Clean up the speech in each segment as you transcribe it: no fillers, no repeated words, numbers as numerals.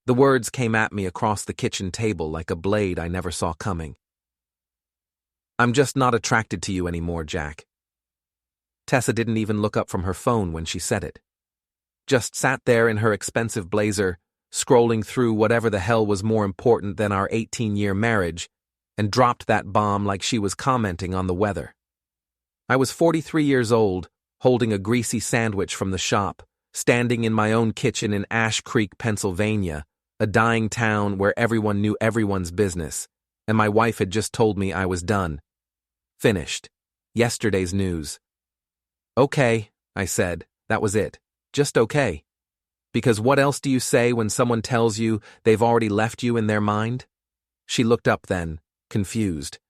The words came at me across the kitchen table like a blade I never saw coming. I'm just not attracted to you anymore, Jack. Tessa didn't even look up from her phone when she said it. Just sat there in her expensive blazer, scrolling through whatever the hell was more important than our 18-year marriage, and dropped that bomb like she was commenting on the weather. I was 43 years old, holding a greasy sandwich from the shop, standing in my own kitchen in Ash Creek, Pennsylvania, a dying town where everyone knew everyone's business, and my wife had just told me I was done. Finished. Yesterday's news. Okay, I said, that was it. Just okay. Because what else do you say when someone tells you they've already left you in their mind? She looked up then, confused.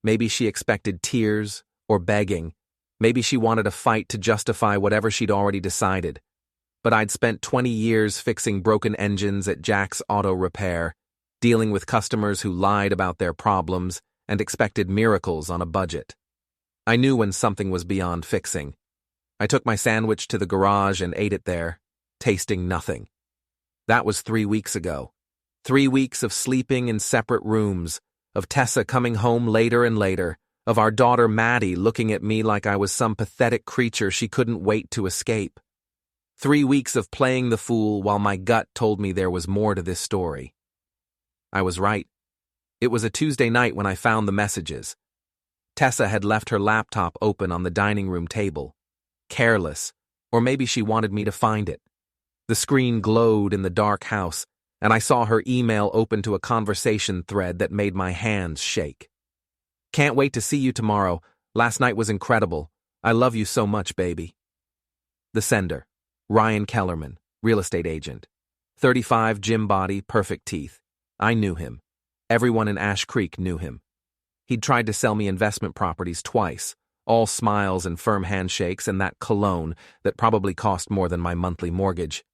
Maybe she expected tears or begging. Maybe she wanted a fight to justify whatever she'd already decided. But I'd spent 20 years fixing broken engines at Jack's Auto Repair, dealing with customers who lied about their problems and expected miracles on a budget. I knew when something was beyond fixing. I took my sandwich to the garage and ate it there, tasting nothing. That was 3 weeks ago. 3 weeks of sleeping in separate rooms, of Tessa coming home later and later, of our daughter Maddie looking at me like I was some pathetic creature she couldn't wait to escape. 3 weeks of playing the fool while my gut told me there was more to this story. I was right. It was a Tuesday night when I found the messages. Tessa had left her laptop open on the dining room table. Careless, or maybe she wanted me to find it. The screen glowed in the dark house, and I saw her email open to a conversation thread that made my hands shake. Can't wait to see you tomorrow. Last night was incredible. I love you so much, baby. The sender, Ryan Kellerman, real estate agent. 35, gym body, perfect teeth. I knew him. Everyone in Ash Creek knew him. He'd tried to sell me investment properties twice, all smiles and firm handshakes and that cologne that probably cost more than my monthly mortgage.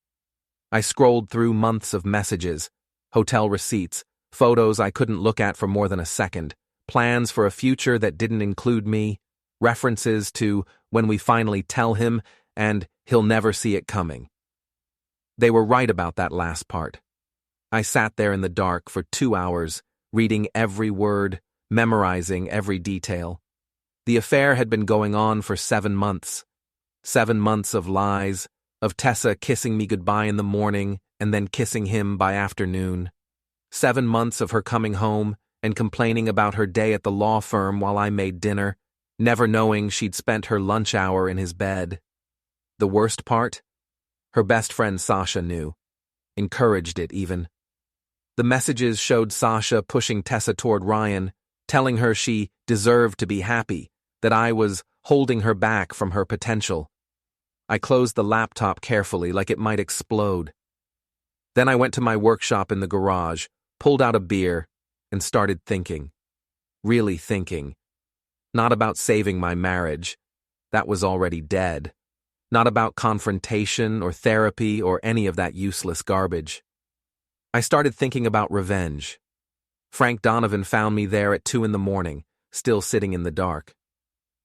I scrolled through months of messages, hotel receipts, photos I couldn't look at for more than a second, plans for a future that didn't include me, references to when we finally tell him and he'll never see it coming. They were right about that last part. I sat there in the dark for 2 hours, reading every word, memorizing every detail. The affair had been going on for 7 months. 7 months of lies, of Tessa kissing me goodbye in the morning and then kissing him by afternoon. 7 months of her coming home and complaining about her day at the law firm while I made dinner, never knowing she'd spent her lunch hour in his bed. The worst part? Her best friend Sasha knew. Encouraged it even. The messages showed Sasha pushing Tessa toward Ryan, telling her she deserved to be happy, that I was holding her back from her potential. I closed the laptop carefully like it might explode. Then I went to my workshop in the garage, pulled out a beer, and started thinking. Really thinking. Not about saving my marriage. That was already dead. Not about confrontation or therapy or any of that useless garbage. I started thinking about revenge. Frank Donovan found me there at 2 a.m, still sitting in the dark.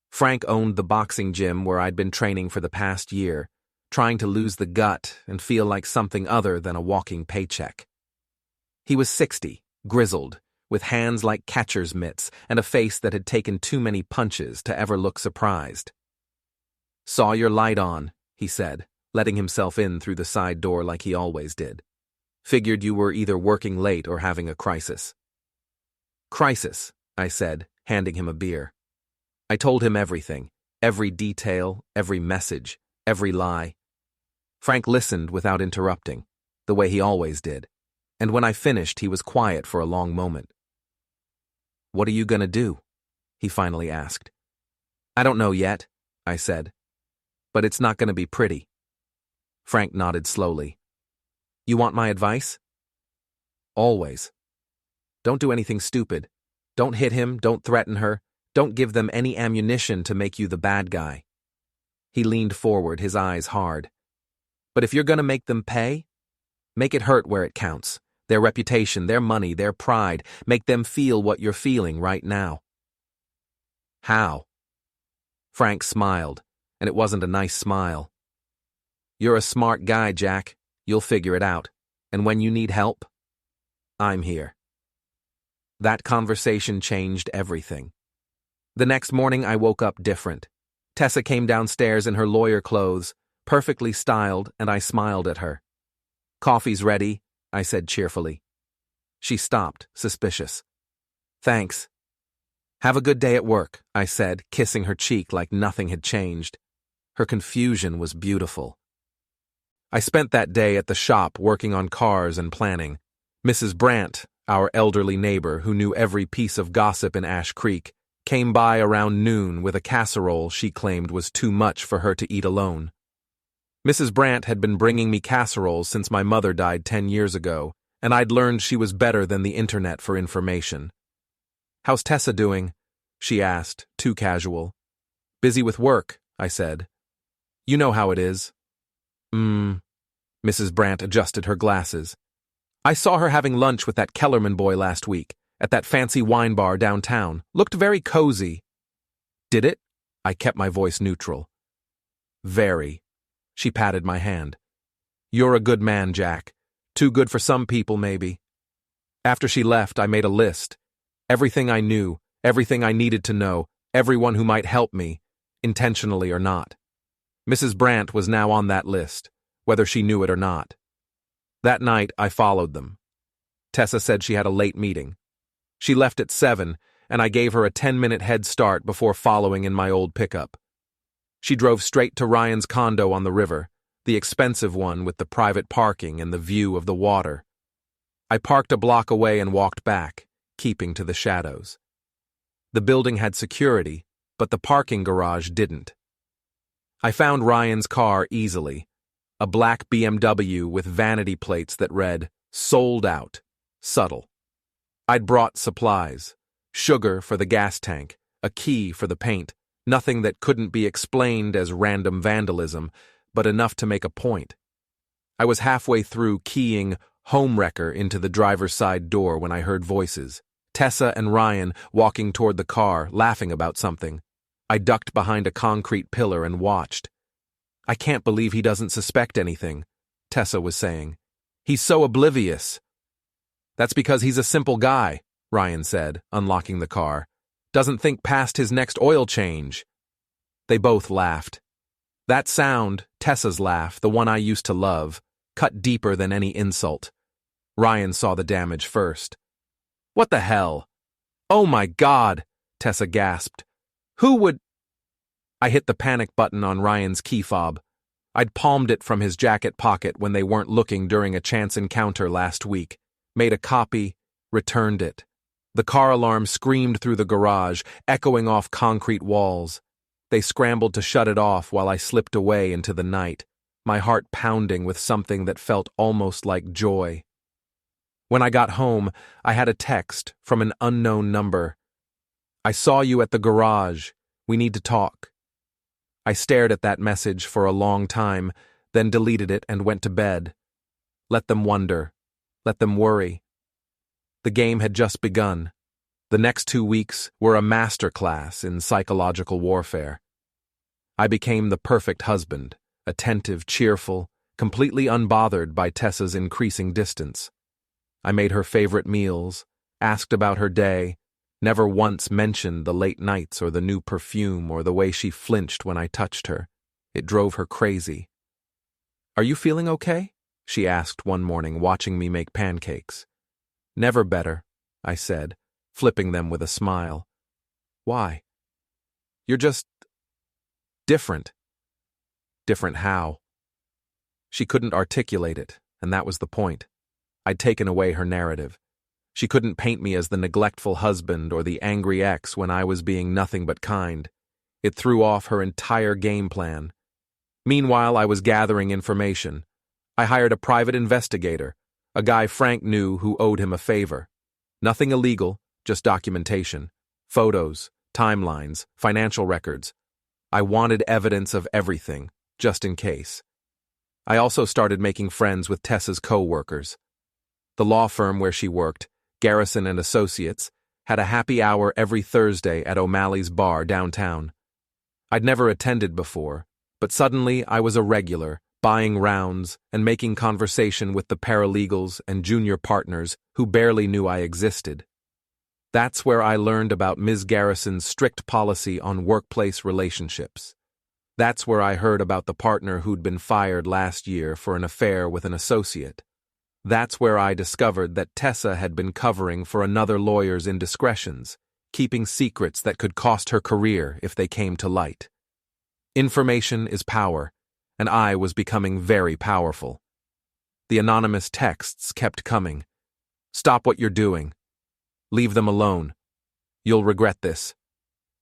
Frank owned the boxing gym where I'd been training for the past year, trying to lose the gut and feel like something other than a walking paycheck. He was 60, grizzled, with hands like catcher's mitts and a face that had taken too many punches to ever look surprised. "Saw your light on," he said, letting himself in through the side door like he always did. "Figured you were either working late or having a crisis." "Crisis," I said, handing him a beer. I told him everything, every detail, every message, every lie. Frank listened without interrupting, the way he always did, and when I finished he was quiet for a long moment. "What are you gonna do?" he finally asked. "I don't know yet," I said. "But it's not gonna be pretty." Frank nodded slowly. "You want my advice?" "Always. Don't do anything stupid. Don't hit him, don't threaten her, don't give them any ammunition to make you the bad guy." He leaned forward, his eyes hard. "But if you're gonna make them pay, make it hurt where it counts. Their reputation, their money, their pride. Make them feel what you're feeling right now." "How?" Frank smiled, and it wasn't a nice smile. "You're a smart guy, Jack. You'll figure it out. And when you need help, I'm here. That conversation changed everything. The next morning, I woke up different. Tessa came downstairs in her lawyer clothes, perfectly styled, and I smiled at her. "Coffee's ready," I said cheerfully. She stopped, suspicious. "Thanks." "Have a good day at work," I said, kissing her cheek like nothing had changed. Her confusion was beautiful. I spent that day at the shop working on cars and planning. Mrs. Brandt, our elderly neighbor who knew every piece of gossip in Ash Creek, came by around noon with a casserole she claimed was too much for her to eat alone. Mrs. Brandt had been bringing me casseroles since my mother died 10 years ago, and I'd learned she was better than the internet for information. "How's Tessa doing?" she asked, too casual. "Busy with work," I said. "You know how it is." Mrs. Brandt adjusted her glasses. "I saw her having lunch with that Kellerman boy last week, at that fancy wine bar downtown. Looked very cozy." "Did it?" I kept my voice neutral. "Very." She patted my hand. "You're a good man, Jack. Too good for some people, maybe." After she left, I made a list. Everything I knew, everything I needed to know, everyone who might help me, intentionally or not. Mrs. Brandt was now on that list, whether she knew it or not. That night, I followed them. Tessa said she had a late meeting. She left at 7, and I gave her a 10-minute head start before following in my old pickup. She drove straight to Ryan's condo on the river, the expensive one with the private parking and the view of the water. I parked a block away and walked back, keeping to the shadows. The building had security, but the parking garage didn't. I found Ryan's car easily, a black BMW with vanity plates that read, "Sold out, subtle." I'd brought supplies, sugar for the gas tank, a key for the paint, nothing that couldn't be explained as random vandalism, but enough to make a point. I was halfway through keying "homewrecker" into the driver's side door when I heard voices. Tessa and Ryan walking toward the car, laughing about something. I ducked behind a concrete pillar and watched. "I can't believe he doesn't suspect anything," Tessa was saying. "He's so oblivious." "That's because he's a simple guy," Ryan said, unlocking the car. "Doesn't think past his next oil change." They both laughed. That sound, Tessa's laugh, the one I used to love, cut deeper than any insult. Ryan saw the damage first. "What the hell?" "Oh my God," Tessa gasped. "Who would—" I hit the panic button on Ryan's key fob. I'd palmed it from his jacket pocket when they weren't looking during a chance encounter last week, made a copy, returned it. The car alarm screamed through the garage, echoing off concrete walls. They scrambled to shut it off while I slipped away into the night, my heart pounding with something that felt almost like joy. When I got home, I had a text from an unknown number. "I saw you at the garage. We need to talk." I stared at that message for a long time, then deleted it and went to bed. Let them wonder. Let them worry. The game had just begun. The next 2 weeks were a master class in psychological warfare. I became the perfect husband, attentive, cheerful, completely unbothered by Tessa's increasing distance. I made her favorite meals, asked about her day, never once mentioned the late nights or the new perfume or the way she flinched when I touched her. It drove her crazy. "Are you feeling okay?" she asked one morning, watching me make pancakes. "Never better," I said, flipping them with a smile. "Why?" "You're just different." Different how? She couldn't articulate it, and that was the point. I'd taken away her narrative. She couldn't paint me as the neglectful husband or the angry ex when I was being nothing but kind. It threw off her entire game plan. Meanwhile, I was gathering information. I hired a private investigator, a guy Frank knew who owed him a favor. Nothing illegal, just documentation. Photos, timelines, financial records. I wanted evidence of everything, just in case. I also started making friends with Tessa's co-workers. The law firm where she worked, Garrison and Associates, had a happy hour every Thursday at O'Malley's bar downtown. I'd never attended before, but suddenly I was a regular, buying rounds, and making conversation with the paralegals and junior partners who barely knew I existed. That's where I learned about Ms. Garrison's strict policy on workplace relationships. That's where I heard about the partner who'd been fired last year for an affair with an associate. That's where I discovered that Tessa had been covering for another lawyer's indiscretions, keeping secrets that could cost her career if they came to light. Information is power, and I was becoming very powerful. The anonymous texts kept coming. "Stop what you're doing. Leave them alone. You'll regret this."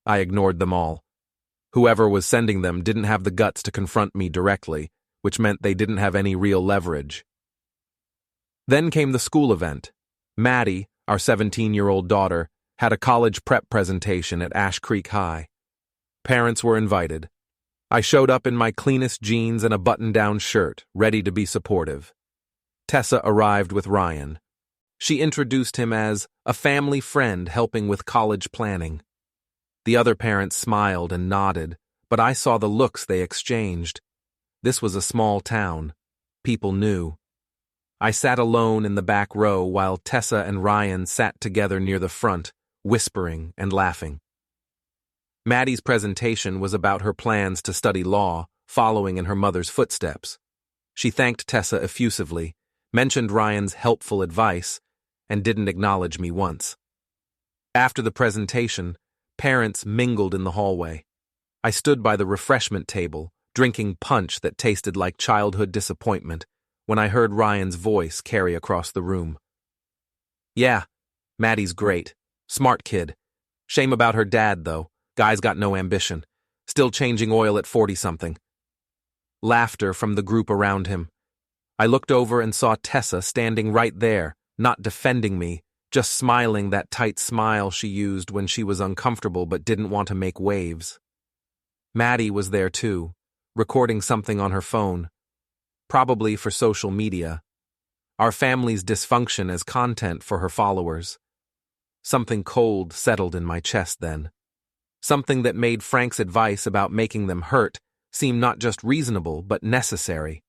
I ignored them all. Whoever was sending them didn't have the guts to confront me directly, which meant they didn't have any real leverage. Then came the school event. Maddie, our 17-year-old daughter, had a college prep presentation at Ash Creek High. Parents were invited. I showed up in my cleanest jeans and a button-down shirt, ready to be supportive. Tessa arrived with Ryan. She introduced him as a family friend helping with college planning. The other parents smiled and nodded, but I saw the looks they exchanged. This was a small town. People knew. I sat alone in the back row while Tessa and Ryan sat together near the front, whispering and laughing. Maddie's presentation was about her plans to study law, following in her mother's footsteps. She thanked Tessa effusively, mentioned Ryan's helpful advice, and didn't acknowledge me once. After the presentation, parents mingled in the hallway. I stood by the refreshment table, drinking punch that tasted like childhood disappointment, when I heard Ryan's voice carry across the room. "Yeah, Maddie's great. Smart kid. Shame about her dad, though. Guy's got no ambition. Still changing oil at 40-something. Laughter from the group around him. I looked over and saw Tessa standing right there, not defending me, just smiling that tight smile she used when she was uncomfortable but didn't want to make waves. Maddie was there too, recording something on her phone. Probably for social media. Our family's dysfunction as content for her followers. Something cold settled in my chest then. Something that made Frank's advice about making them hurt seem not just reasonable but necessary.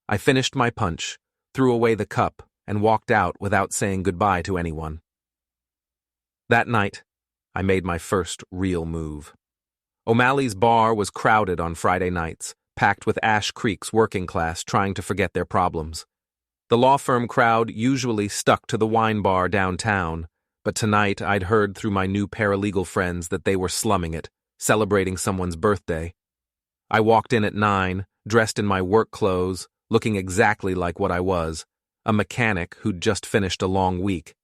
I finished my punch, threw away the cup, and walked out without saying goodbye to anyone. That night, I made my first real move. O'Malley's bar was crowded on Friday nights, packed with Ash Creek's working class trying to forget their problems. The law firm crowd usually stuck to the wine bar downtown, but tonight I'd heard through my new paralegal friends that they were slumming it, celebrating someone's birthday. I walked in at 9, dressed in my work clothes, looking exactly like what I was, a mechanic who'd just finished a long week.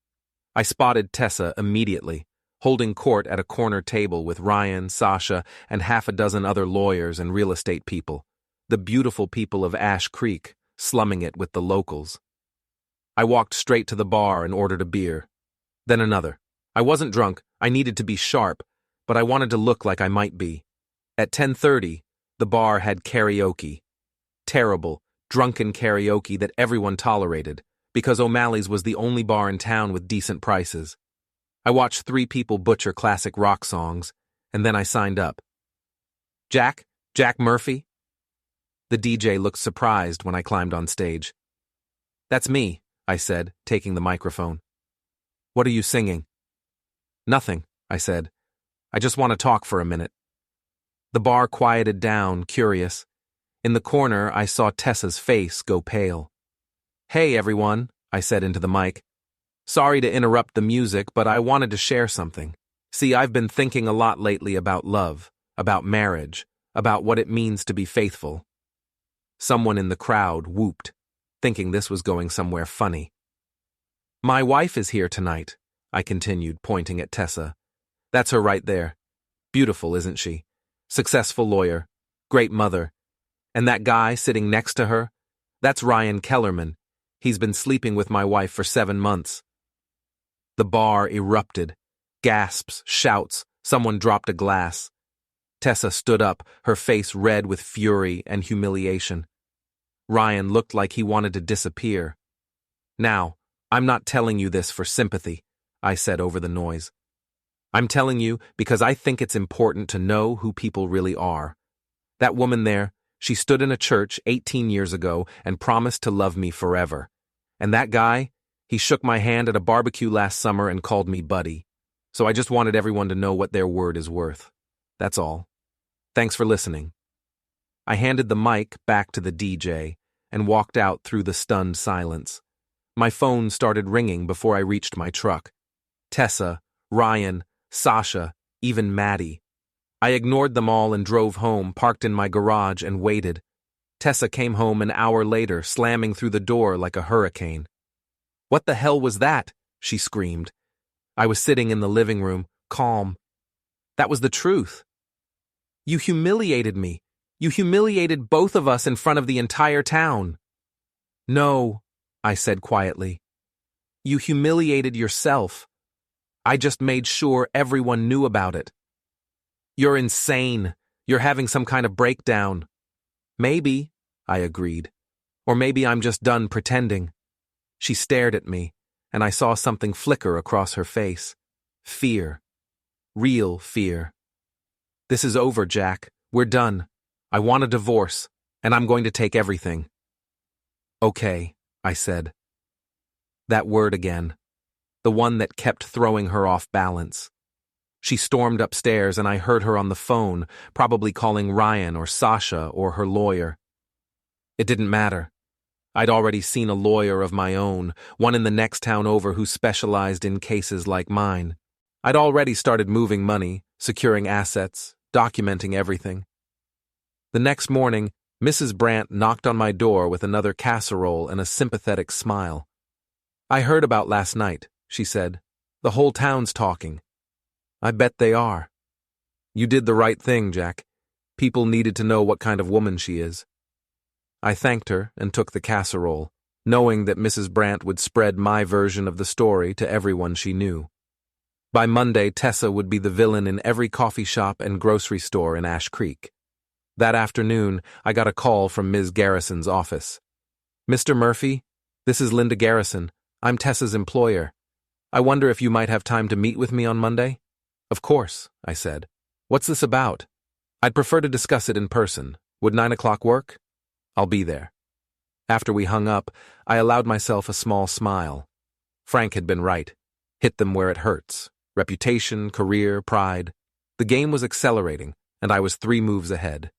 I spotted Tessa immediately, holding court at a corner table with Ryan, Sasha, and half a dozen other lawyers and real estate people, the beautiful people of Ash Creek, slumming it with the locals. I walked straight to the bar and ordered a beer. Then another. I wasn't drunk, I needed to be sharp, but I wanted to look like I might be. At 10:30, the bar had karaoke. Terrible, drunken karaoke that everyone tolerated, because O'Malley's was the only bar in town with decent prices. I watched 3 people butcher classic rock songs, and then I signed up. Jack Murphy? The DJ looked surprised when I climbed on stage. "That's me," I said, taking the microphone. "What are you singing?" "Nothing," I said. "I just want to talk for a minute." The bar quieted down, curious. In the corner, I saw Tessa's face go pale. "Hey, everyone," I said into the mic. "Sorry to interrupt the music, but I wanted to share something. See, I've been thinking a lot lately about love, about marriage, about what it means to be faithful." Someone in the crowd whooped, thinking this was going somewhere funny. "My wife is here tonight," I continued, pointing at Tessa. "That's her right there. Beautiful, isn't she? Successful lawyer. Great mother. And that guy sitting next to her? That's Ryan Kellerman. He's been sleeping with my wife for 7 months." The bar erupted. Gasps, shouts, someone dropped a glass. Tessa stood up, her face red with fury and humiliation. Ryan looked like he wanted to disappear. "Now, I'm not telling you this for sympathy," I said over the noise. "I'm telling you because I think it's important to know who people really are. That woman there, She stood in a church 18 years ago and promised to love me forever. And that guy, he shook my hand at a barbecue last summer and called me buddy. So I just wanted everyone to know what their word is worth. That's all. Thanks for listening. I handed the mic back to the DJ and walked out through the stunned silence. My phone started ringing before I reached my truck. Tessa, Ryan, Sasha, even Maddie. I ignored them all and drove home, parked in my garage, and waited. Tessa came home an hour later, slamming through the door like a hurricane. "What the hell was that?" she screamed. I was sitting in the living room, calm. "That was the truth. You humiliated me. You humiliated both of us in front of the entire town." "No," I said quietly. "You humiliated yourself. I just made sure everyone knew about it." "You're insane. You're having some kind of breakdown." "Maybe," I agreed. "Or maybe I'm just done pretending." She stared at me, and I saw something flicker across her face. Fear. Real fear. "This is over, Jack. We're done. I want a divorce, and I'm going to take everything." "Okay," I said. That word again. The one that kept throwing her off balance. She stormed upstairs and I heard her on the phone, probably calling Ryan or Sasha or her lawyer. It didn't matter. I'd already seen a lawyer of my own, one in the next town over who specialized in cases like mine. I'd already started moving money, securing assets, documenting everything. The next morning, Mrs. Brandt knocked on my door with another casserole and a sympathetic smile. "I heard about last night," she said. "The whole town's talking." "I bet they are." "You did the right thing, Jack. People needed to know what kind of woman she is." I thanked her and took the casserole, knowing that Mrs. Brandt would spread my version of the story to everyone she knew. By Monday, Tessa would be the villain in every coffee shop and grocery store in Ash Creek. That afternoon, I got a call from Ms. Garrison's office. "Mr. Murphy, this is Linda Garrison. I'm Tessa's employer. I wonder if you might have time to meet with me on Monday?" "Of course," I said. "What's this about?" "I'd prefer to discuss it in person. Would 9 o'clock work?" "I'll be there." After we hung up, I allowed myself a small smile. Frank had been right. Hit them where it hurts. Reputation, career, pride. The game was accelerating, and I was 3 moves ahead.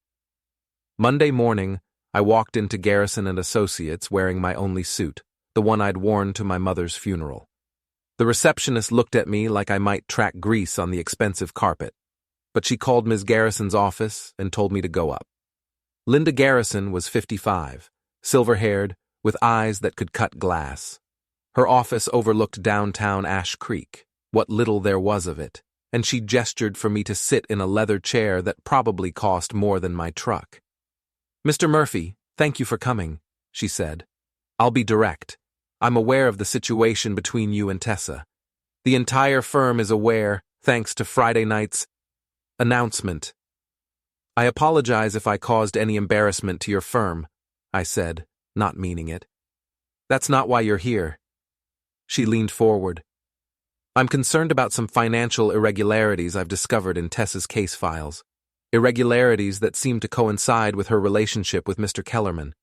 Monday morning, I walked into Garrison and Associates wearing my only suit, the one I'd worn to my mother's funeral. The receptionist looked at me like I might track grease on the expensive carpet, but she called Ms. Garrison's office and told me to go up. Linda Garrison was 55, silver-haired, with eyes that could cut glass. Her office overlooked downtown Ash Creek, what little there was of it, and she gestured for me to sit in a leather chair that probably cost more than my truck. "Mr. Murphy, thank you for coming," she said. "I'll be direct. I'm aware of the situation between you and Tessa. The entire firm is aware, thanks to Friday night's announcement. I apologize if I caused any embarrassment to your firm," I said, not meaning it. "That's not why you're here." She leaned forward. "I'm concerned about some financial irregularities I've discovered in Tessa's case files. Irregularities that seem to coincide with her relationship with Mr. Kellerman."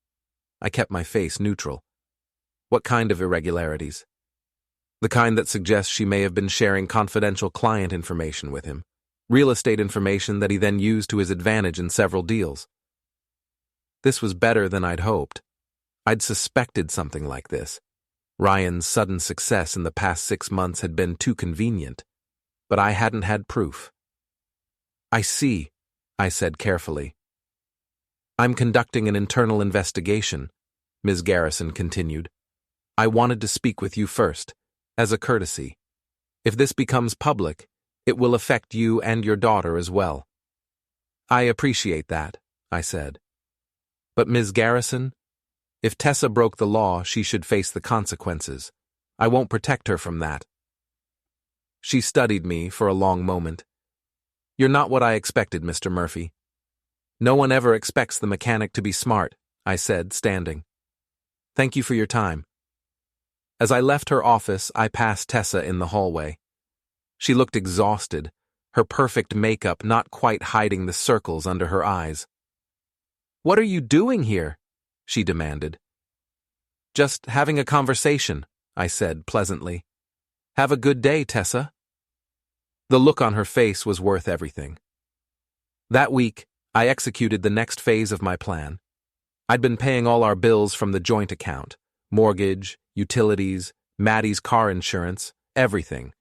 I kept my face neutral. "What kind of irregularities?" "The kind that suggests she may have been sharing confidential client information with him. Real estate information that he then used to his advantage in several deals." This was better than I'd hoped. I'd suspected something like this. Ryan's sudden success in the past 6 months had been too convenient, but I hadn't had proof. "I see," I said carefully. "I'm conducting an internal investigation," Ms. Garrison continued. "I wanted to speak with you first, as a courtesy. If this becomes public, it will affect you and your daughter as well." "I appreciate that," I said. "But Ms. Garrison, if Tessa broke the law, she should face the consequences. I won't protect her from that." She studied me for a long moment. "You're not what I expected, Mr. Murphy." "No one ever expects the mechanic to be smart," I said, standing. "Thank you for your time." As I left her office, I passed Tessa in the hallway. She looked exhausted, her perfect makeup not quite hiding the circles under her eyes. "What are you doing here?" she demanded. "Just having a conversation," I said pleasantly. "Have a good day, Tessa." The look on her face was worth everything. That week, I executed the next phase of my plan. I'd been paying all our bills from the joint account: mortgage, utilities, Maddie's car insurance, everything.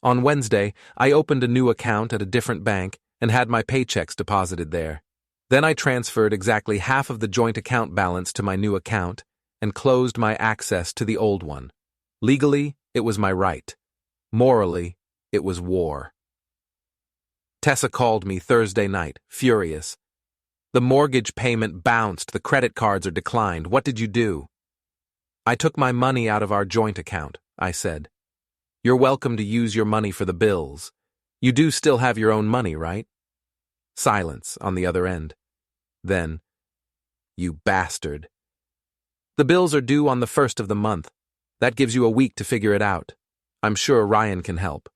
On Wednesday, I opened a new account at a different bank and had my paychecks deposited there. Then I transferred exactly half of the joint account balance to my new account and closed my access to the old one. Legally, it was my right. Morally, it was war. Tessa called me Thursday night, furious. "The mortgage payment bounced, the credit cards are declined. What did you do?" "I took my money out of our joint account," I said. "You're welcome to use your money for the bills. You do still have your own money, right?" Silence on the other end. Then, "You bastard. The bills are due on the 1st of the month. That gives you a week to figure it out. I'm sure Ryan can help."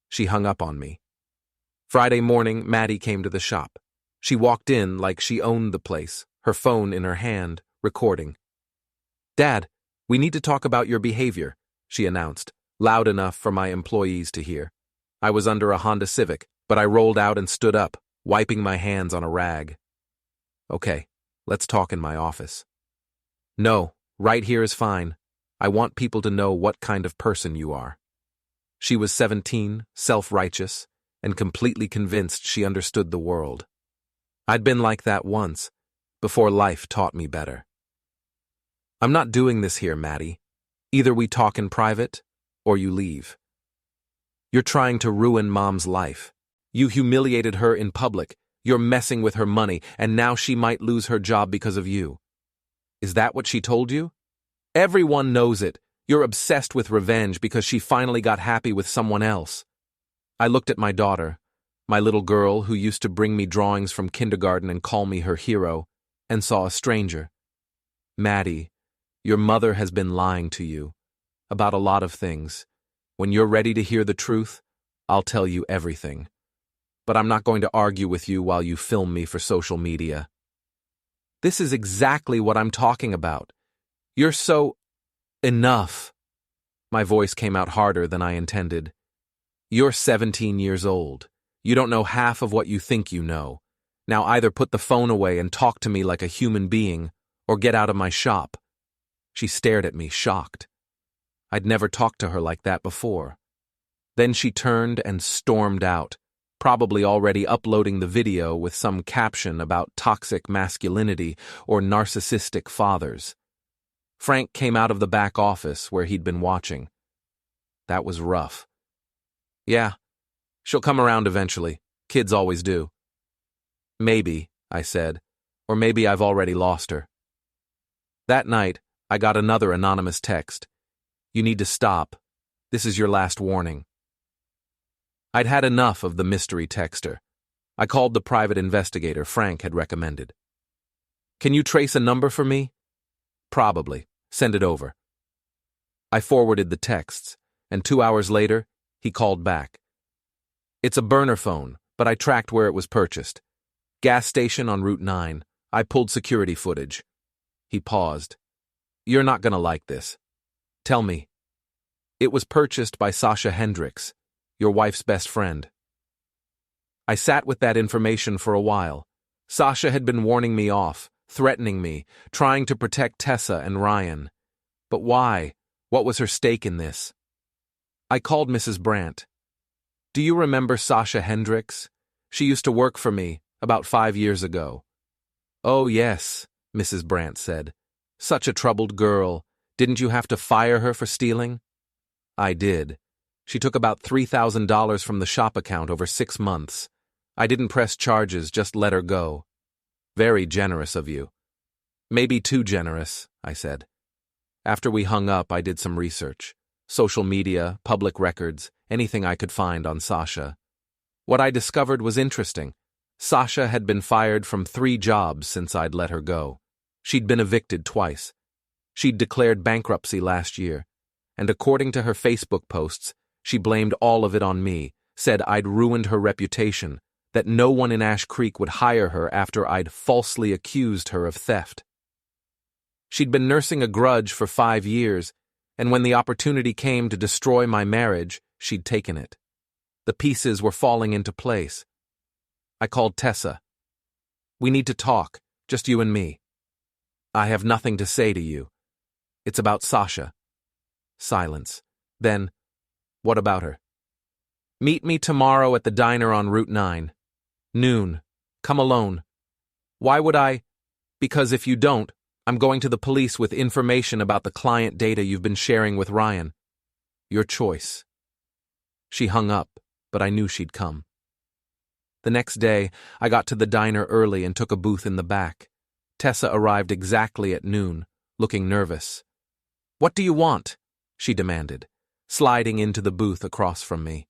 She hung up on me. Friday morning, Maddie came to the shop. She walked in like she owned the place, her phone in her hand, recording. "Dad, we need to talk about your behavior," she announced, loud enough for my employees to hear. I was under a Honda Civic, but I rolled out and stood up, wiping my hands on a rag. "Okay, let's talk in my office." "No, right here is fine. I want people to know what kind of person you are." She was 17, self-righteous, and completely convinced she understood the world. I'd been like that once, before life taught me better. "I'm not doing this here, Maddie. Either we talk in private, or you leave. You're trying to ruin Mom's life. You humiliated her in public. You're messing with her money, and now she might lose her job because of you. Is that what she told you? Everyone knows it. You're obsessed with revenge because she finally got happy with someone else." I looked at my daughter, my little girl who used to bring me drawings from kindergarten and call me her hero, and saw a stranger. "Maddie, your mother has been lying to you about a lot of things. When you're ready to hear the truth, I'll tell you everything. But I'm not going to argue with you while you film me for social media." "This is exactly what I'm talking about. You're so..." "Enough." My voice came out harder than I intended. "You're 17 years old. You don't know half of what you think you know. Now either put the phone away and talk to me like a human being, or get out of my shop." She stared at me, shocked. I'd never talked to her like that before. Then she turned and stormed out, probably already uploading the video with some caption about toxic masculinity or narcissistic fathers. Frank came out of the back office where he'd been watching. That was rough. "Yeah, she'll come around eventually. Kids always do." "Maybe," I said, "or maybe I've already lost her." That night, I got another anonymous text. "You need to stop. This is your last warning." I'd had enough of the mystery texter. I called the private investigator Frank had recommended. "Can you trace a number for me?" "Probably. Send it over." I forwarded the texts, and 2 hours later, he called back. "It's a burner phone, but I tracked where it was purchased. Gas station on Route 9. I pulled security footage." He paused. "You're not gonna like this. Tell me." "It was purchased by Sasha Hendricks, your wife's best friend." I sat with that information for a while. Sasha had been warning me off, threatening me, trying to protect Tessa and Ryan. But why? What was her stake in this? I called Mrs. Brandt. "Do you remember Sasha Hendricks? She used to work for me about 5 years ago." "Oh, yes," Mrs. Brandt said. "Such a troubled girl. Didn't you have to fire her for stealing?" "I did. She took about $3,000 from the shop account over 6 months. I didn't press charges, just let her go." "Very generous of you." "Maybe too generous," I said. After we hung up, I did some research. Social media, public records, anything I could find on Sasha. What I discovered was interesting. Sasha had been fired from 3 jobs since I'd let her go. She'd been evicted twice. She'd declared bankruptcy last year, and according to her Facebook posts, she blamed all of it on me, said I'd ruined her reputation, that no one in Ash Creek would hire her after I'd falsely accused her of theft. She'd been nursing a grudge for 5 years, and when the opportunity came to destroy my marriage, she'd taken it. The pieces were falling into place. I called Tessa. "We need to talk, just you and me. I have nothing to say to you. It's about Sasha." Silence. Then, "What about her?" "Meet me tomorrow at the diner on Route 9. Noon. Come alone." "Why would I?" "Because if you don't, I'm going to the police with information about the client data you've been sharing with Ryan." "Your choice." She hung up, but I knew she'd come. The next day, I got to the diner early and took a booth in the back. Tessa arrived exactly at noon, looking nervous. "What do you want?" she demanded, sliding into the booth across from me.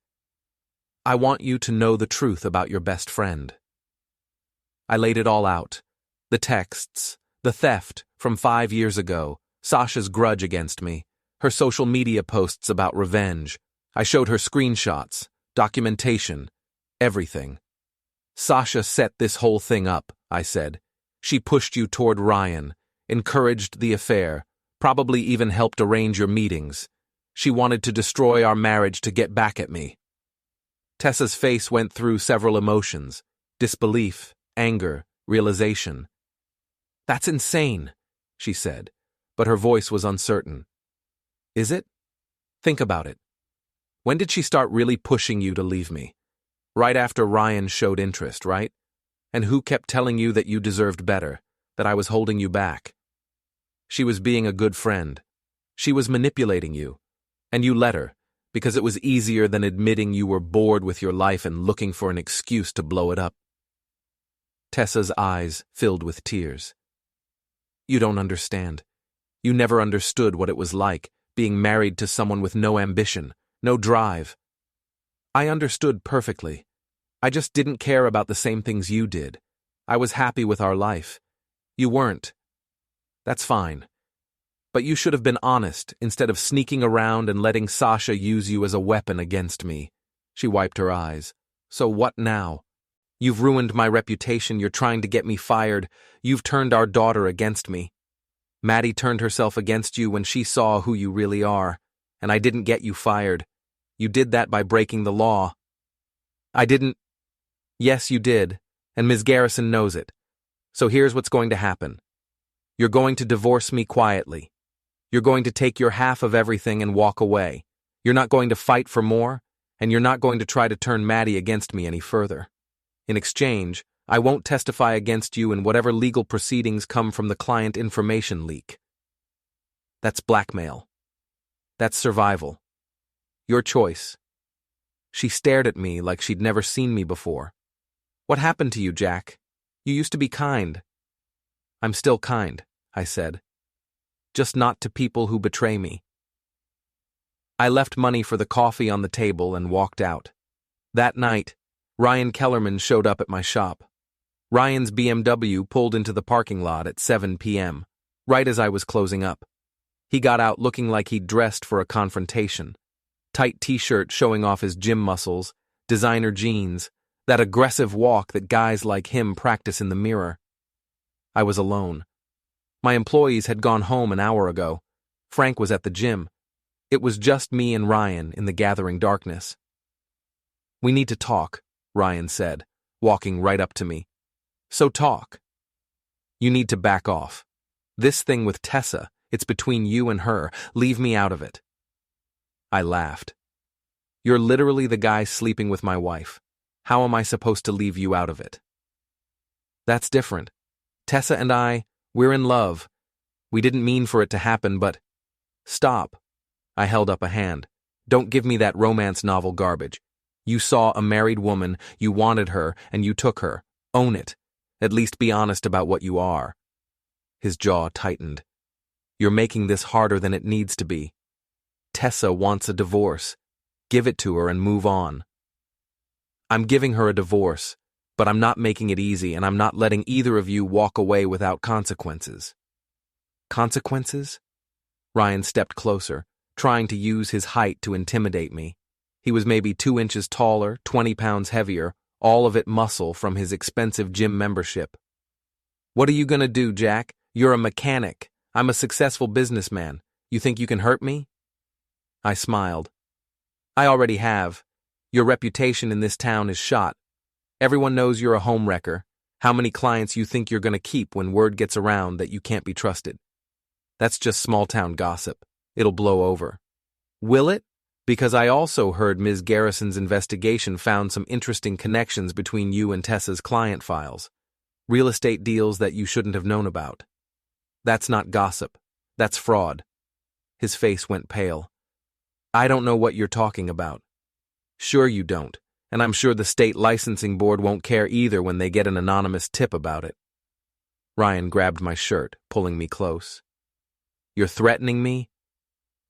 "I want you to know the truth about your best friend." I laid it all out. The texts, the theft from 5 years ago, Sasha's grudge against me, her social media posts about revenge. I showed her screenshots, documentation, everything. "Sasha set this whole thing up," I said. "She pushed you toward Ryan, encouraged the affair, probably even helped arrange your meetings. She wanted to destroy our marriage to get back at me." Tessa's face went through several emotions: disbelief, anger, realization. "That's insane," she said, but her voice was uncertain. "Is it? Think about it. When did she start really pushing you to leave me? Right after Ryan showed interest, right? And who kept telling you that you deserved better, that I was holding you back? She was being a good friend. She was manipulating you. And you let her, because it was easier than admitting you were bored with your life and looking for an excuse to blow it up." Tessa's eyes filled with tears. "You don't understand. You never understood what it was like, being married to someone with no ambition, no drive." "I understood perfectly. I just didn't care about the same things you did. I was happy with our life. You weren't. That's fine. But you should have been honest instead of sneaking around and letting Sasha use you as a weapon against me." She wiped her eyes. "So what now? You've ruined my reputation. You're trying to get me fired. You've turned our daughter against me. Maddie turned herself against you when she saw who you really are, and I didn't get you fired. You did that by breaking the law." "I didn't." "Yes, you did, and Ms. Garrison knows it. So here's what's going to happen. You're going to divorce me quietly. You're going to take your half of everything and walk away. You're not going to fight for more, and you're not going to try to turn Maddie against me any further. In exchange, I won't testify against you in whatever legal proceedings come from the client information leak. That's blackmail. That's survival. Your choice." She stared at me like she'd never seen me before. "What happened to you, Jack? You used to be kind." "I'm still kind," I said. "Just not to people who betray me." I left money for the coffee on the table and walked out. That night, Ryan Kellerman showed up at my shop. Ryan's BMW pulled into the parking lot at 7 p.m., right as I was closing up. He got out looking like he'd dressed for a confrontation. Tight t-shirt showing off his gym muscles, designer jeans, that aggressive walk that guys like him practice in the mirror. I was alone. My employees had gone home an hour ago. Frank was at the gym. It was just me and Ryan in the gathering darkness. "We need to talk," Ryan said, walking right up to me. "So talk." "You need to back off. This thing with Tessa, it's between you and her. Leave me out of it." I laughed. "You're literally the guy sleeping with my wife. How am I supposed to leave you out of it?" "That's different. Tessa and we're in love. We didn't mean for it to happen, but—" "Stop." I held up a hand. "Don't give me that romance novel garbage. You saw a married woman, you wanted her, and you took her. Own it. At least be honest about what you are." His jaw tightened. "You're making this harder than it needs to be. Tessa wants a divorce. Give it to her and move on." "I'm giving her a divorce, but I'm not making it easy, and I'm not letting either of you walk away without consequences." "Consequences?" Ryan stepped closer, trying to use his height to intimidate me. He was maybe 2 inches taller, 20 pounds heavier, all of it muscle from his expensive gym membership. "What are you gonna do, Jack? You're a mechanic. I'm a successful businessman. You think you can hurt me?" I smiled. "I already have. Your reputation in this town is shot. Everyone knows you're a homewrecker. How many clients you think you're gonna keep when word gets around that you can't be trusted? That's just small-town gossip. It'll blow over." "Will it? Because I also heard Ms. Garrison's investigation found some interesting connections between you and Tessa's client files. Real estate deals that you shouldn't have known about." "That's not gossip. That's fraud." His face went pale. "I don't know what you're talking about." "Sure you don't, and I'm sure the state licensing board won't care either when they get an anonymous tip about it." Ryan grabbed my shirt, pulling me close. "You're threatening me?"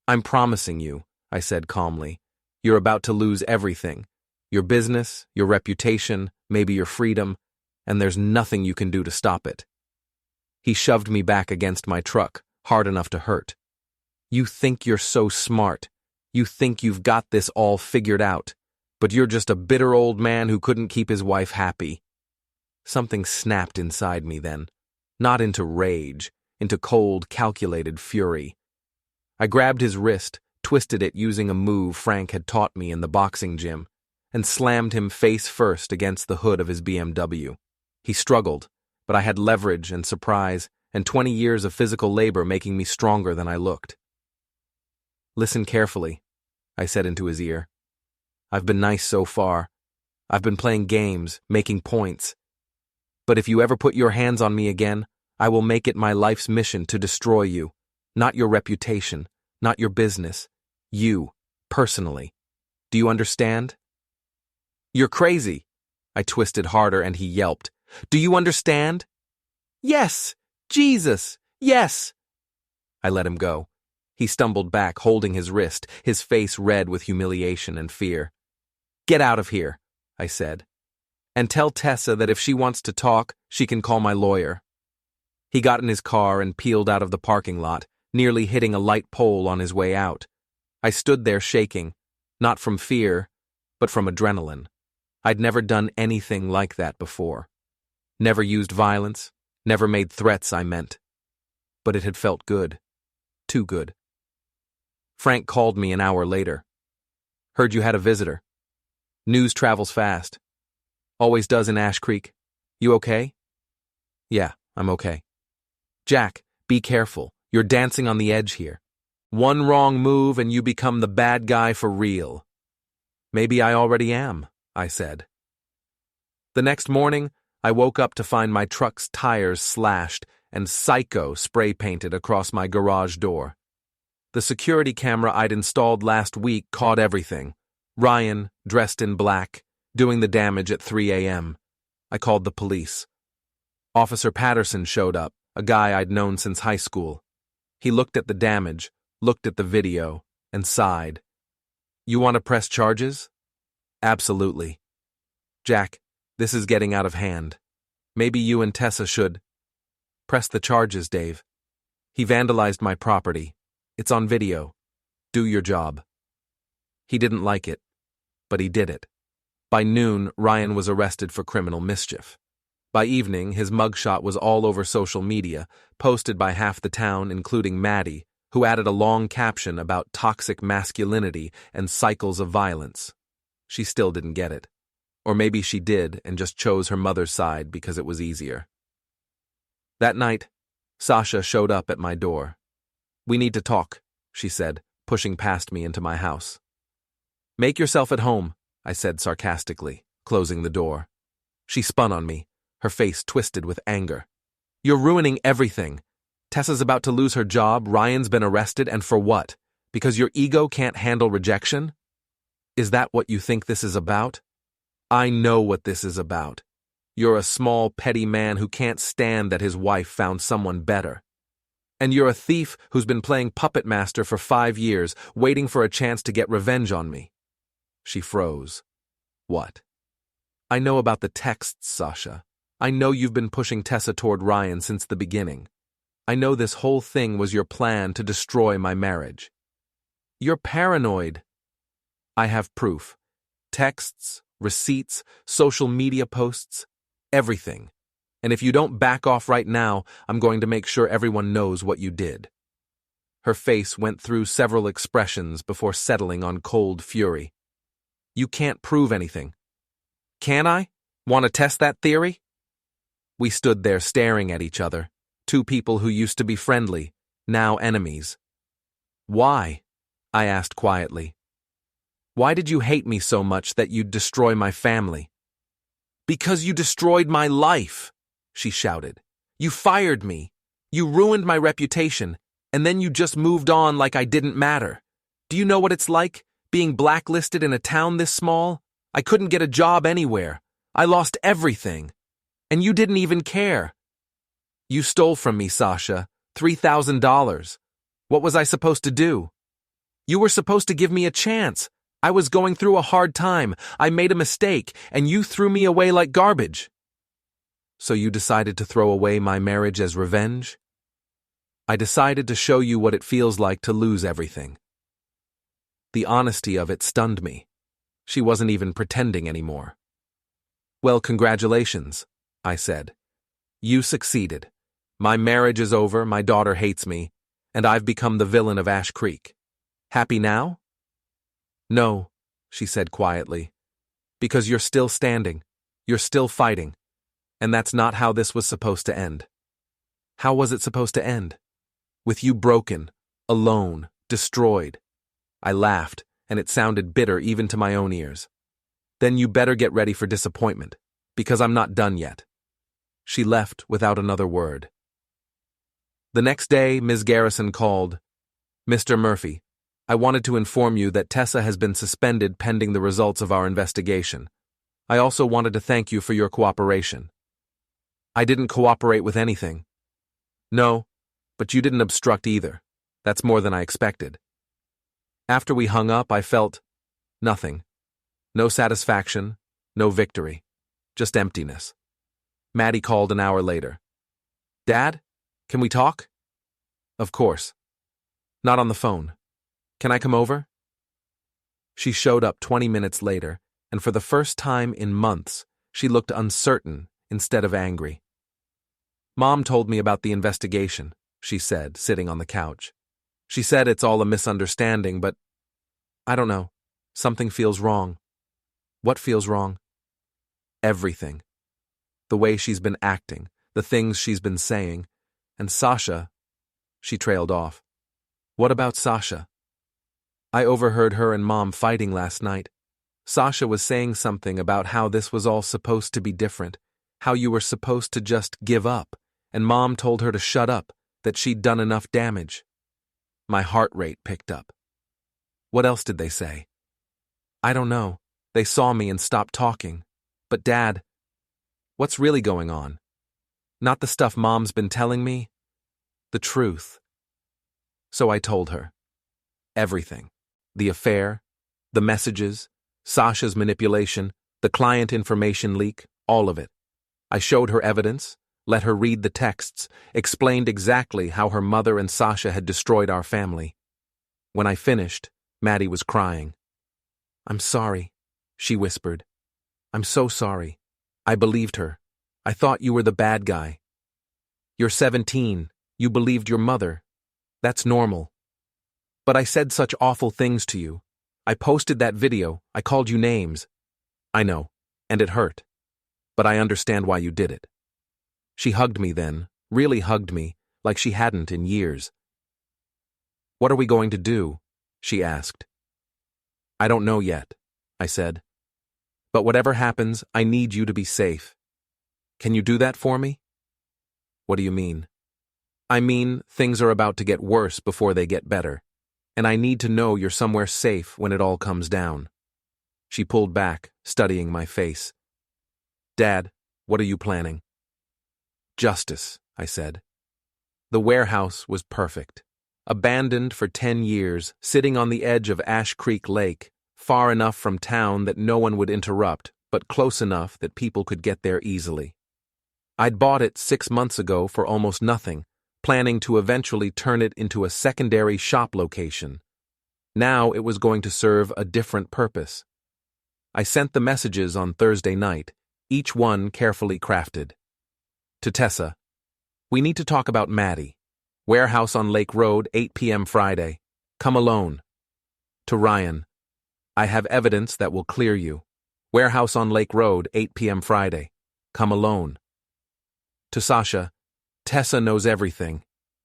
"I'm promising you," I said calmly. "You're about to lose everything. Your business, your reputation, maybe your freedom, and there's nothing you can do to stop it." He shoved me back against my truck, hard enough to hurt. "You think you're so smart. You think you've got this all figured out, but you're just a bitter old man who couldn't keep his wife happy." Something snapped inside me then, not into rage, into cold, calculated fury. I grabbed his wrist, twisted it using a move Frank had taught me in the boxing gym, and slammed him face first against the hood of his BMW. He struggled, but I had leverage and surprise and 20 years of physical labor making me stronger than I looked. "Listen carefully," I said into his ear. "I've been nice so far. I've been playing games, making points. But if you ever put your hands on me again, I will make it my life's mission to destroy you. Not your reputation, not your business. You, personally. Do you understand?" "You're crazy." I twisted harder and he yelped. "Do you understand?" "Yes! Jesus! Yes!" I let him go. He stumbled back, holding his wrist, his face red with humiliation and fear. "Get out of here," I said. "And tell Tessa that if she wants to talk, she can call my lawyer." He got in his car and peeled out of the parking lot, nearly hitting a light pole on his way out. I stood there shaking, not from fear, but from adrenaline. I'd never done anything like that before. Never used violence, never made threats I meant. But it had felt good. Too good. Frank called me an hour later. "Heard you had a visitor. News travels fast. Always does in Ash Creek. You okay?" "Yeah, I'm okay." "Jack, be careful. You're dancing on the edge here. One wrong move and you become the bad guy for real." "Maybe I already am," I said. The next morning, I woke up to find my truck's tires slashed and Psycho spray-painted across my garage door. The security camera I'd installed last week caught everything. Ryan, dressed in black, doing the damage at 3 a.m. I called the police. Officer Patterson showed up, a guy I'd known since high school. He looked at the damage, looked at the video, and sighed. "You want to press charges?" "Absolutely." "Jack, this is getting out of hand. Maybe you and Tessa should—" "Press the charges, Dave. He vandalized my property. It's on video. Do your job." He didn't like it, but he did it. By noon, Ryan was arrested for criminal mischief. By evening, his mugshot was all over social media, posted by half the town, including Maddie, who added a long caption about toxic masculinity and cycles of violence. She still didn't get it. Or maybe she did and just chose her mother's side because it was easier. That night, Sasha showed up at my door. "We need to talk," she said, pushing past me into my house. "Make yourself at home," I said sarcastically, closing the door. She spun on me, her face twisted with anger. "You're ruining everything. Tessa's about to lose her job, Ryan's been arrested, and for what? Because your ego can't handle rejection? Is that what you think this is about? I know what this is about. You're a small, petty man who can't stand that his wife found someone better. And you're a thief who's been playing puppet master for 5 years, waiting for a chance to get revenge on me." She froze. "What?" "I know about the texts, Sasha. I know you've been pushing Tessa toward Ryan since the beginning. I know this whole thing was your plan to destroy my marriage." "You're paranoid." "I have proof. Texts, receipts, social media posts, everything. And if you don't back off right now, I'm going to make sure everyone knows what you did." Her face went through several expressions before settling on cold fury. "You can't prove anything." "Can I? Want to test that theory?" We stood there staring at each other, two people who used to be friendly, now enemies. "Why?" I asked quietly. "Why did you hate me so much that you'd destroy my family?" "Because you destroyed my life," she shouted. "You fired me. You ruined my reputation, and then you just moved on like I didn't matter. Do you know what it's like, being blacklisted in a town this small? I couldn't get a job anywhere. I lost everything. And you didn't even care. You stole from me, Sasha, $3,000. What was I supposed to do? You were supposed to give me a chance. I was going through a hard time. I made a mistake, and you threw me away like garbage." "So you decided to throw away my marriage as revenge?" "I decided to show you what it feels like to lose everything." The honesty of it stunned me. She wasn't even pretending anymore. "Well, congratulations," I said. "You succeeded. My marriage is over, my daughter hates me, and I've become the villain of Ash Creek. Happy now?" "No," she said quietly. "Because you're still standing. You're still fighting. And that's not how this was supposed to end." "How was it supposed to end?" "With you broken, alone, destroyed." I laughed, and it sounded bitter even to my own ears. "Then you better get ready for disappointment, because I'm not done yet." She left without another word. The next day, Ms. Garrison called. "Mr. Murphy, I wanted to inform you that Tessa has been suspended pending the results of our investigation. I also wanted to thank you for your cooperation." "I didn't cooperate with anything." "No, but you didn't obstruct either. That's more than I expected." After we hung up, I felt nothing. No satisfaction, no victory, just emptiness. Maddie called an hour later. "Dad, can we talk?" "Of course." "Not on the phone. Can I come over?" She showed up 20 minutes later, and for the first time in months, she looked uncertain instead of angry. "Mom told me about the investigation," she said, sitting on the couch. "She said it's all a misunderstanding, but I don't know. Something feels wrong." "What feels wrong?" "Everything. The way she's been acting, the things she's been saying. And Sasha," she trailed off. "What about Sasha?" "I overheard her and Mom fighting last night. Sasha was saying something about how this was all supposed to be different, how you were supposed to just give up, and Mom told her to shut up, that she'd done enough damage." My heart rate picked up. "What else did they say?" "I don't know. They saw me and stopped talking. But Dad, what's really going on? Not the stuff Mom's been telling me. The truth." So I told her. Everything. The affair, the messages, Sasha's manipulation, the client information leak, all of it. I showed her evidence, let her read the texts, explained exactly how her mother and Sasha had destroyed our family. When I finished, Maddie was crying. "I'm sorry," she whispered. "I'm so sorry. I believed her. I thought you were the bad guy. You're 17. You believed your mother. That's normal. But I said such awful things to you. I posted that video. I called you names. I know, and it hurt. But I understand why you did it." She hugged me then, really hugged me, like she hadn't in years. "What are we going to do?" she asked. "I don't know yet," I said. "But whatever happens, I need you to be safe. Can you do that for me?" "What do you mean?" "I mean, things are about to get worse before they get better, and I need to know you're somewhere safe when it all comes down." She pulled back, studying my face. "Dad, what are you planning?" "Justice," I said. The warehouse was perfect. Abandoned for 10 years, sitting on the edge of Ash Creek Lake, far enough from town that no one would interrupt, but close enough that people could get there easily. I'd bought it 6 months ago for almost nothing, planning to eventually turn it into a secondary shop location. Now it was going to serve a different purpose. I sent the messages on Thursday night, each one carefully crafted. To Tessa, we need to talk about Maddie. Warehouse on Lake Road, 8 p.m. Friday. Come alone. To Ryan, I have evidence that will clear you. Warehouse on Lake Road, 8 p.m. Friday. Come alone. To Sasha, Tessa knows everything.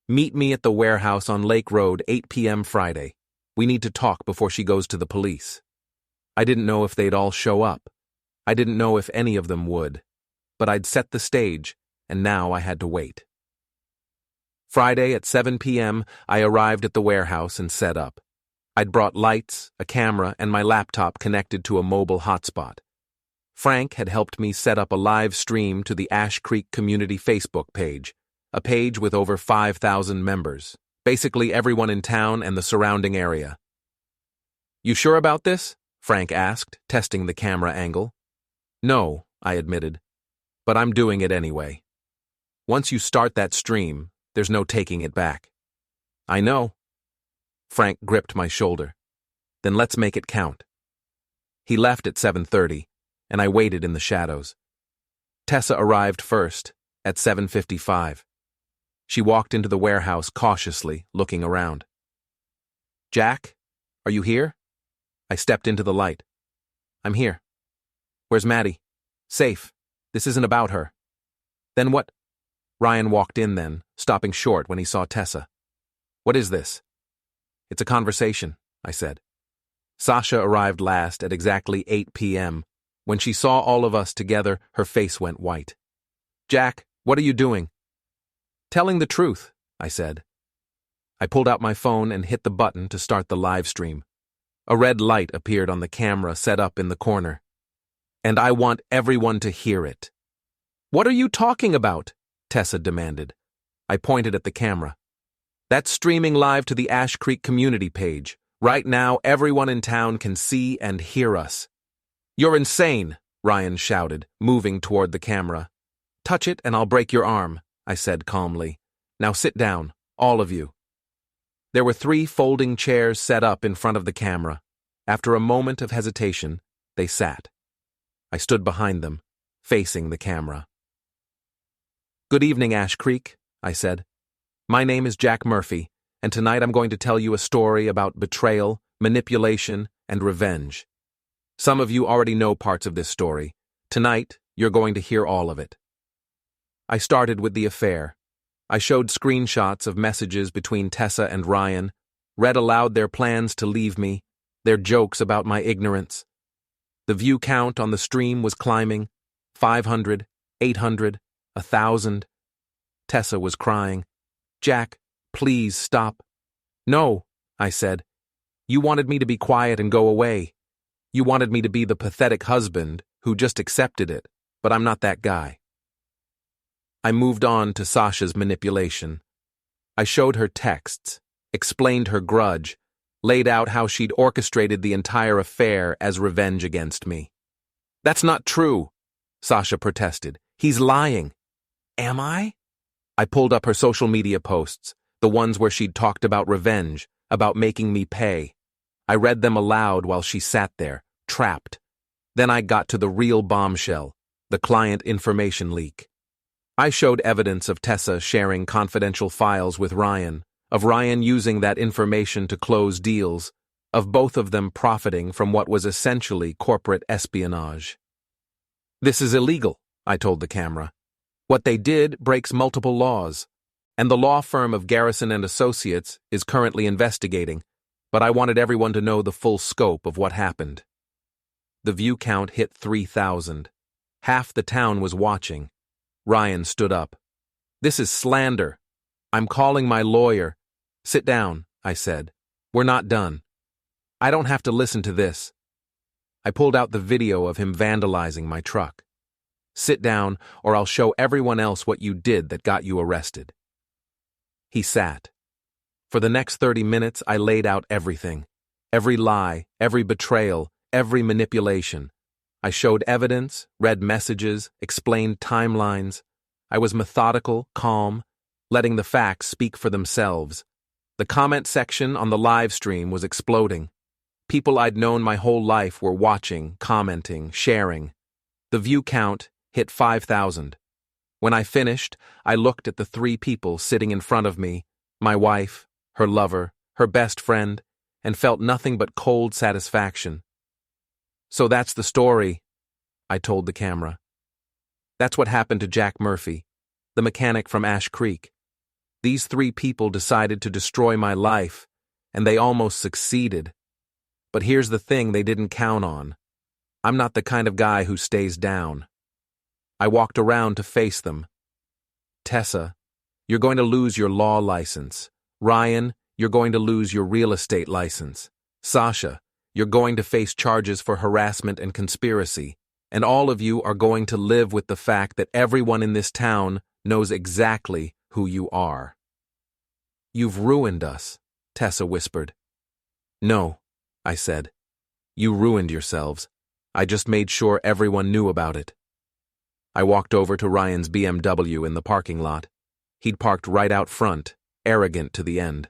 Meet me at the warehouse on Lake Road, 8 p.m. Friday. We need to talk before she goes to the police. I didn't know if they'd all show up. I didn't know if any of them would. But I'd set the stage, and now I had to wait. Friday at 7 p.m., I arrived at the warehouse and set up. I'd brought lights, a camera, and my laptop connected to a mobile hotspot. Frank had helped me set up a live stream to the Ash Creek Community Facebook page, a page with over 5,000 members, basically everyone in town and the surrounding area. You sure about this? Frank asked, testing the camera angle. No, I admitted, but I'm doing it anyway. Once you start that stream, there's no taking it back. I know. Frank gripped my shoulder. Then let's make it count. He left at 7:30, and I waited in the shadows. Tessa arrived first, at 7:55. She walked into the warehouse cautiously, looking around. Jack, are you here? I stepped into the light. I'm here. Where's Maddie? Safe. This isn't about her. Then what? Ryan walked in then, stopping short when he saw Tessa. What is this? It's a conversation, I said. Sasha arrived last at exactly 8 p.m. When she saw all of us together, her face went white. Jack, what are you doing? Telling the truth, I said. I pulled out my phone and hit the button to start the live stream. A red light appeared on the camera set up in the corner. And I want everyone to hear it. What are you talking about? Tessa demanded. I pointed at the camera. That's streaming live to the Ash Creek community page. Right now, everyone in town can see and hear us. You're insane, Ryan shouted, moving toward the camera. Touch it and I'll break your arm, I said calmly. Now sit down, all of you. There were 3 folding chairs set up in front of the camera. After a moment of hesitation, they sat. I stood behind them, facing the camera. Good evening, Ash Creek, I said. My name is Jack Murphy, and tonight I'm going to tell you a story about betrayal, manipulation, and revenge. Some of you already know parts of this story. Tonight, you're going to hear all of it. I started with the affair. I showed screenshots of messages between Tessa and Ryan, read aloud their plans to leave me, their jokes about my ignorance. The view count on the stream was climbing, 500, 800, 1,000. Tessa was crying. Jack, please stop. No, I said. You wanted me to be quiet and go away. You wanted me to be the pathetic husband who just accepted it, but I'm not that guy. I moved on to Sasha's manipulation. I showed her texts, explained her grudge, laid out how she'd orchestrated the entire affair as revenge against me. That's not true, Sasha protested. He's lying. Am I? I pulled up her social media posts, the ones where she'd talked about revenge, about making me pay. I read them aloud while she sat there, trapped. Then I got to the real bombshell, the client information leak. I showed evidence of Tessa sharing confidential files with Ryan, of Ryan using that information to close deals, of both of them profiting from what was essentially corporate espionage. This is illegal, I told the camera. What they did breaks multiple laws, and the law firm of Garrison and Associates is currently investigating, but I wanted everyone to know the full scope of what happened. The view count hit 3,000. Half the town was watching. Ryan stood up. This is slander. I'm calling my lawyer. Sit down, I said. We're not done. I don't have to listen to this. I pulled out the video of him vandalizing my truck. Sit down, or I'll show everyone else what you did that got you arrested. He sat. For the next 30 minutes, I laid out everything. Every lie, every betrayal, every manipulation. I showed evidence, read messages, explained timelines. I was methodical, calm, letting the facts speak for themselves. The comment section on the live stream was exploding. People I'd known my whole life were watching, commenting, sharing. The view count hit 5,000. When I finished, I looked at the 3 people sitting in front of me, my wife, her lover, her best friend, and felt nothing but cold satisfaction. "So that's the story," I told the camera. "That's what happened to Jack Murphy, the mechanic from Ash Creek. These 3 people decided to destroy my life, and they almost succeeded. But here's the thing they didn't count on. I'm not the kind of guy who stays down." I walked around to face them. "Tessa, you're going to lose your law license. Ryan, you're going to lose your real estate license. Sasha, you're going to face charges for harassment and conspiracy. And all of you are going to live with the fact that everyone in this town knows exactly who you are." "You've ruined us," Tessa whispered. "No," I said. "You ruined yourselves. I just made sure everyone knew about it." I walked over to Ryan's BMW in the parking lot. He'd parked right out front, arrogant to the end.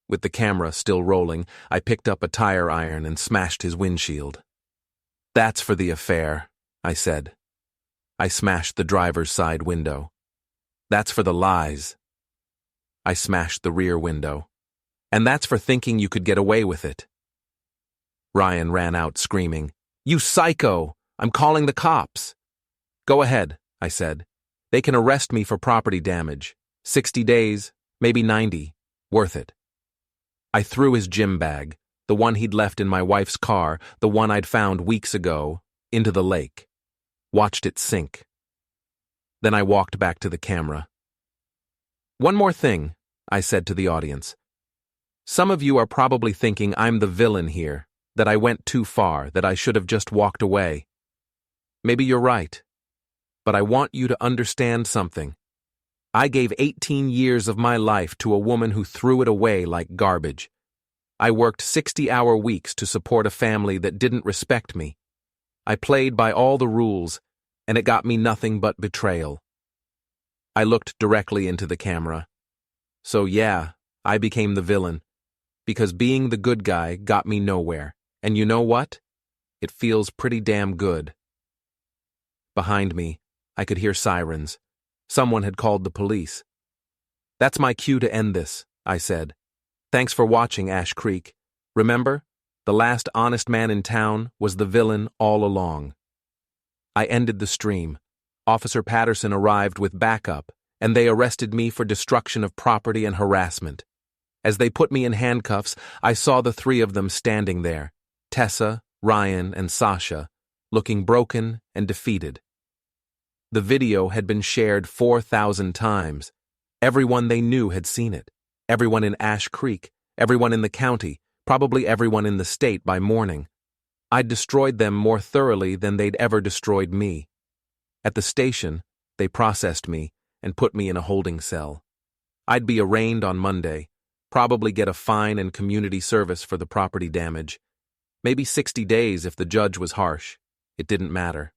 With the camera still rolling, I picked up a tire iron and smashed his windshield. "That's for the affair," I said. I smashed the driver's side window. "That's for the lies." I smashed the rear window. "And that's for thinking you could get away with it." Ryan ran out screaming, "You psycho! I'm calling the cops." "Go ahead," I said. "They can arrest me for property damage. 60 days, maybe 90. Worth it." I threw his gym bag, the one he'd left in my wife's car, the one I'd found weeks ago, into the lake. Watched it sink. Then I walked back to the camera. "One more thing," I said to the audience. "Some of you are probably thinking I'm the villain here, that I went too far, that I should have just walked away. Maybe you're right. But I want you to understand something. I gave 18 years of my life to a woman who threw it away like garbage. I worked 60-hour weeks to support a family that didn't respect me. I played by all the rules, and it got me nothing but betrayal." I looked directly into the camera. "So yeah, I became the villain, because being the good guy got me nowhere. And you know what? It feels pretty damn good." Behind me, I could hear sirens. Someone had called the police. "That's my cue to end this," I said. "Thanks for watching, Ash Creek. Remember, the last honest man in town was the villain all along." I ended the stream. Officer Patterson arrived with backup, and they arrested me for destruction of property and harassment. As they put me in handcuffs, I saw the 3 of them standing there, Tessa, Ryan, and Sasha, looking broken and defeated. The video had been shared 4,000 times. Everyone they knew had seen it. Everyone in Ash Creek, everyone in the county, probably everyone in the state by morning. I'd destroyed them more thoroughly than they'd ever destroyed me. At the station, they processed me and put me in a holding cell. I'd be arraigned on Monday, probably get a fine and community service for the property damage. Maybe 60 days if the judge was harsh. It didn't matter.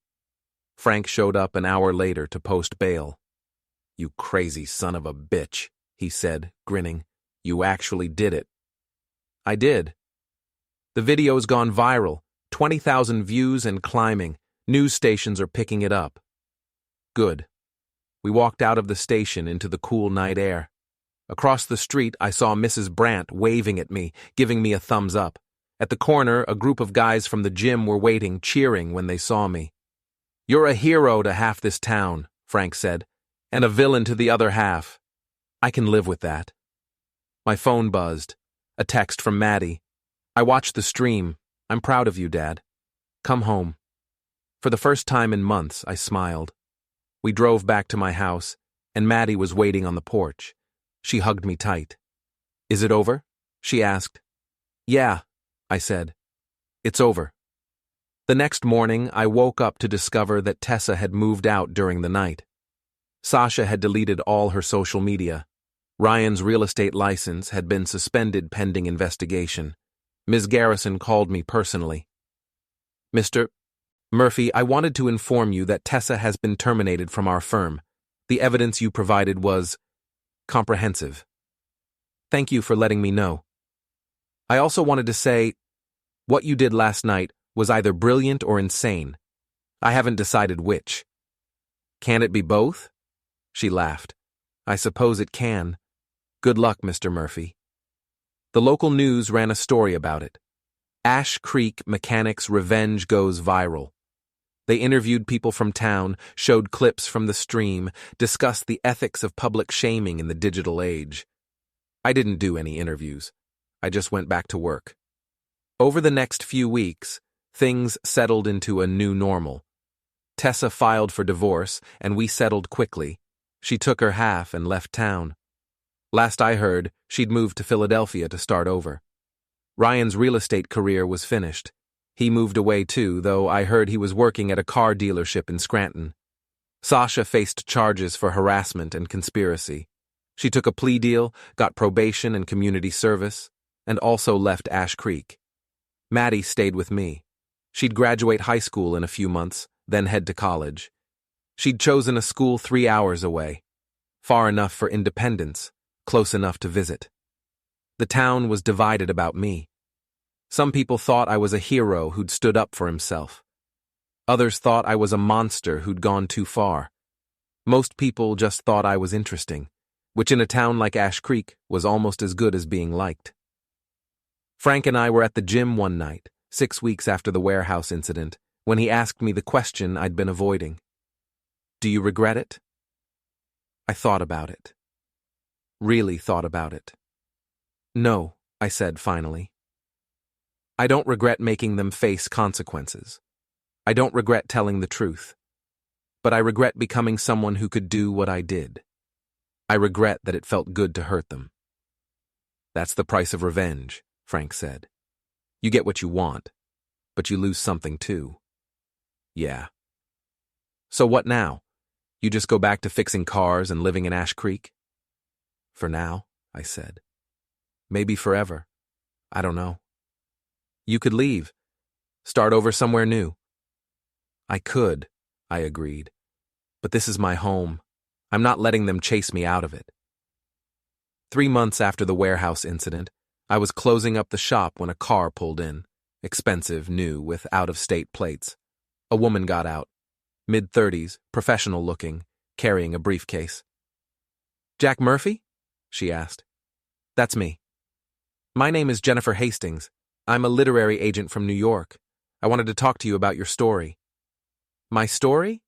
Frank showed up an hour later to post bail. "You crazy son of a bitch," he said, grinning. "You actually did it." I did. The video's gone viral, 20,000 views and climbing. News stations are picking it up. Good. We walked out of the station into the cool night air. Across the street, I saw Mrs. Brandt waving at me, giving me a thumbs up. At the corner, a group of guys from the gym were waiting, cheering when they saw me. "You're a hero to half this town," Frank said, "and a villain to the other half. I can live with that." My phone buzzed. A text from Maddie. "I watched the stream. I'm proud of you, Dad. Come home." For the first time in months, I smiled. We drove back to my house, and Maddie was waiting on the porch. She hugged me tight. "Is it over?" she asked. "Yeah," I said. "It's over." The next morning, I woke up to discover that Tessa had moved out during the night. Sasha had deleted all her social media. Ryan's real estate license had been suspended pending investigation. Ms. Garrison called me personally. "Mr. Murphy, I wanted to inform you that Tessa has been terminated from our firm. The evidence you provided was comprehensive. Thank you for letting me know. I also wanted to say, What you did last night was either brilliant or insane. I haven't decided which. Can it be both? She laughed. I suppose it can. Good luck, Mr. Murphy. The local news ran a story about it. Ash Creek Mechanics' revenge goes viral. They interviewed people from town, showed clips from the stream, discussed the ethics of public shaming in the digital age. I didn't do any interviews. I just went back to work. Over the next few weeks, things settled into a new normal. Tessa filed for divorce, and we settled quickly. She took her half and left town. Last I heard, she'd moved to Philadelphia to start over. Ryan's real estate career was finished. He moved away too, though I heard he was working at a car dealership in Scranton. Sasha faced charges for harassment and conspiracy. She took a plea deal, got probation and community service, and also left Ash Creek. Maddie stayed with me. She'd graduate high school in a few months, then head to college. She'd chosen a school 3 hours away, far enough for independence, close enough to visit. The town was divided about me. Some people thought I was a hero who'd stood up for himself. Others thought I was a monster who'd gone too far. Most people just thought I was interesting, which in a town like Ash Creek was almost as good as being liked. Frank and I were at the gym one night, 6 weeks after the warehouse incident, when he asked me the question I'd been avoiding. Do you regret it? I thought about it. Really thought about it. No, I said finally. I don't regret making them face consequences. I don't regret telling the truth. But I regret becoming someone who could do what I did. I regret that it felt good to hurt them. That's the price of revenge, Frank said. You get what you want, but you lose something too. Yeah. So what now? You just go back to fixing cars and living in Ash Creek? For now, I said. Maybe forever. I don't know. You could leave. Start over somewhere new. I could, I agreed. But this is my home. I'm not letting them chase me out of it. 3 months after the warehouse incident, I was closing up the shop when a car pulled in. Expensive, new, with out-of-state plates. A woman got out. Mid-30s, professional looking, carrying a briefcase. Jack Murphy? She asked. That's me. My name is Jennifer Hastings. I'm a literary agent from New York. I wanted to talk to you about your story. My story?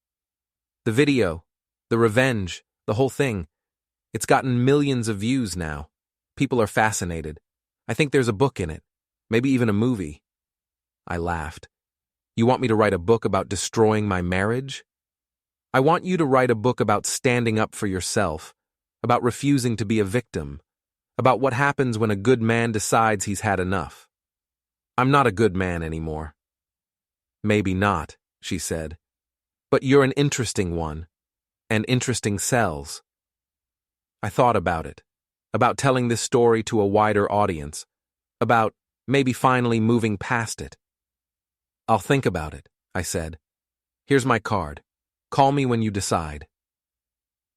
The video, the revenge, the whole thing. It's gotten millions of views now. People are fascinated. I think there's a book in it, maybe even a movie. I laughed. You want me to write a book about destroying my marriage? I want you to write a book about standing up for yourself, about refusing to be a victim, about what happens when a good man decides he's had enough. I'm not a good man anymore. Maybe not, she said. But you're an interesting one, and interesting sells. I thought about it, about telling this story to a wider audience, about maybe finally moving past it. I'll think about it, I said. Here's my card. Call me when you decide.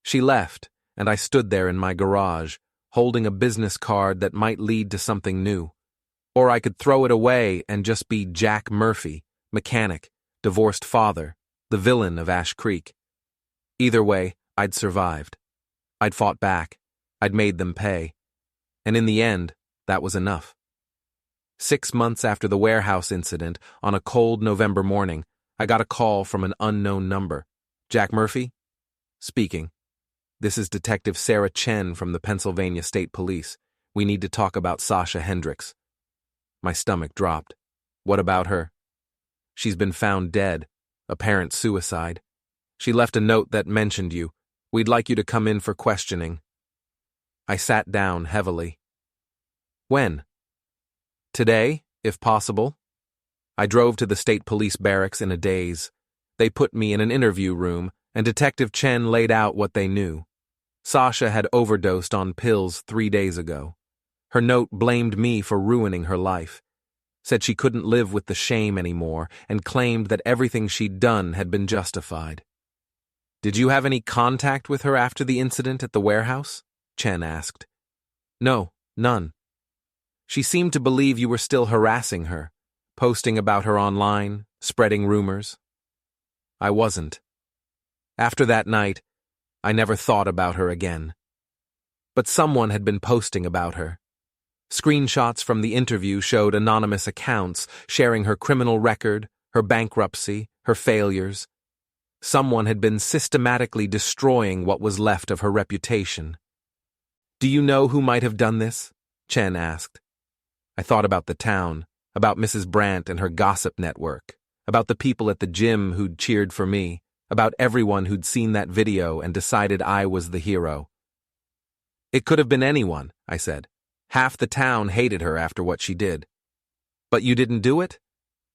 She left, and I stood there in my garage, holding a business card that might lead to something new. Or I could throw it away and just be Jack Murphy, mechanic, divorced father, the villain of Ash Creek. Either way, I'd survived. I'd fought back. I'd made them pay. And in the end, that was enough. 6 months after the warehouse incident, on a cold November morning, I got a call from an unknown number. Jack Murphy? Speaking. This is Detective Sarah Chen from the Pennsylvania State Police. We need to talk about Sasha Hendricks. My stomach dropped. What about her? She's been found dead. Apparent suicide. She left a note that mentioned you. We'd like you to come in for questioning. I sat down heavily. When? Today, if possible. I drove to the state police barracks in a daze. They put me in an interview room, and Detective Chen laid out what they knew. Sasha had overdosed on pills 3 days ago. Her note blamed me for ruining her life, said she couldn't live with the shame anymore, and claimed that everything she'd done had been justified. Did you have any contact with her after the incident at the warehouse? Chen asked. No, none. She seemed to believe you were still harassing her, posting about her online, spreading rumors. I wasn't. After that night, I never thought about her again. But someone had been posting about her. Screenshots from the interview showed anonymous accounts sharing her criminal record, her bankruptcy, her failures. Someone had been systematically destroying what was left of her reputation. "Do you know who might have done this?" Chen asked. I thought about the town, about Mrs. Brandt and her gossip network, about the people at the gym who'd cheered for me, about everyone who'd seen that video and decided I was the hero. "It could have been anyone," I said. "Half the town hated her after what she did." "But you didn't do it?"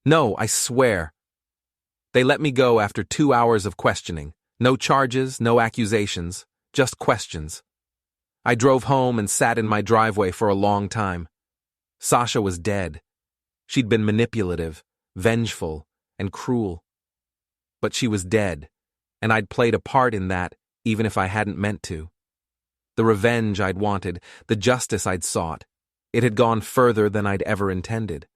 "No, I swear." They let me go after 2 hours of questioning. No charges, no accusations, just questions. I drove home and sat in my driveway for a long time. Sasha was dead. She'd been manipulative, vengeful, and cruel. But she was dead, and I'd played a part in that even if I hadn't meant to. The revenge I'd wanted, the justice I'd sought, it had gone further than I'd ever intended.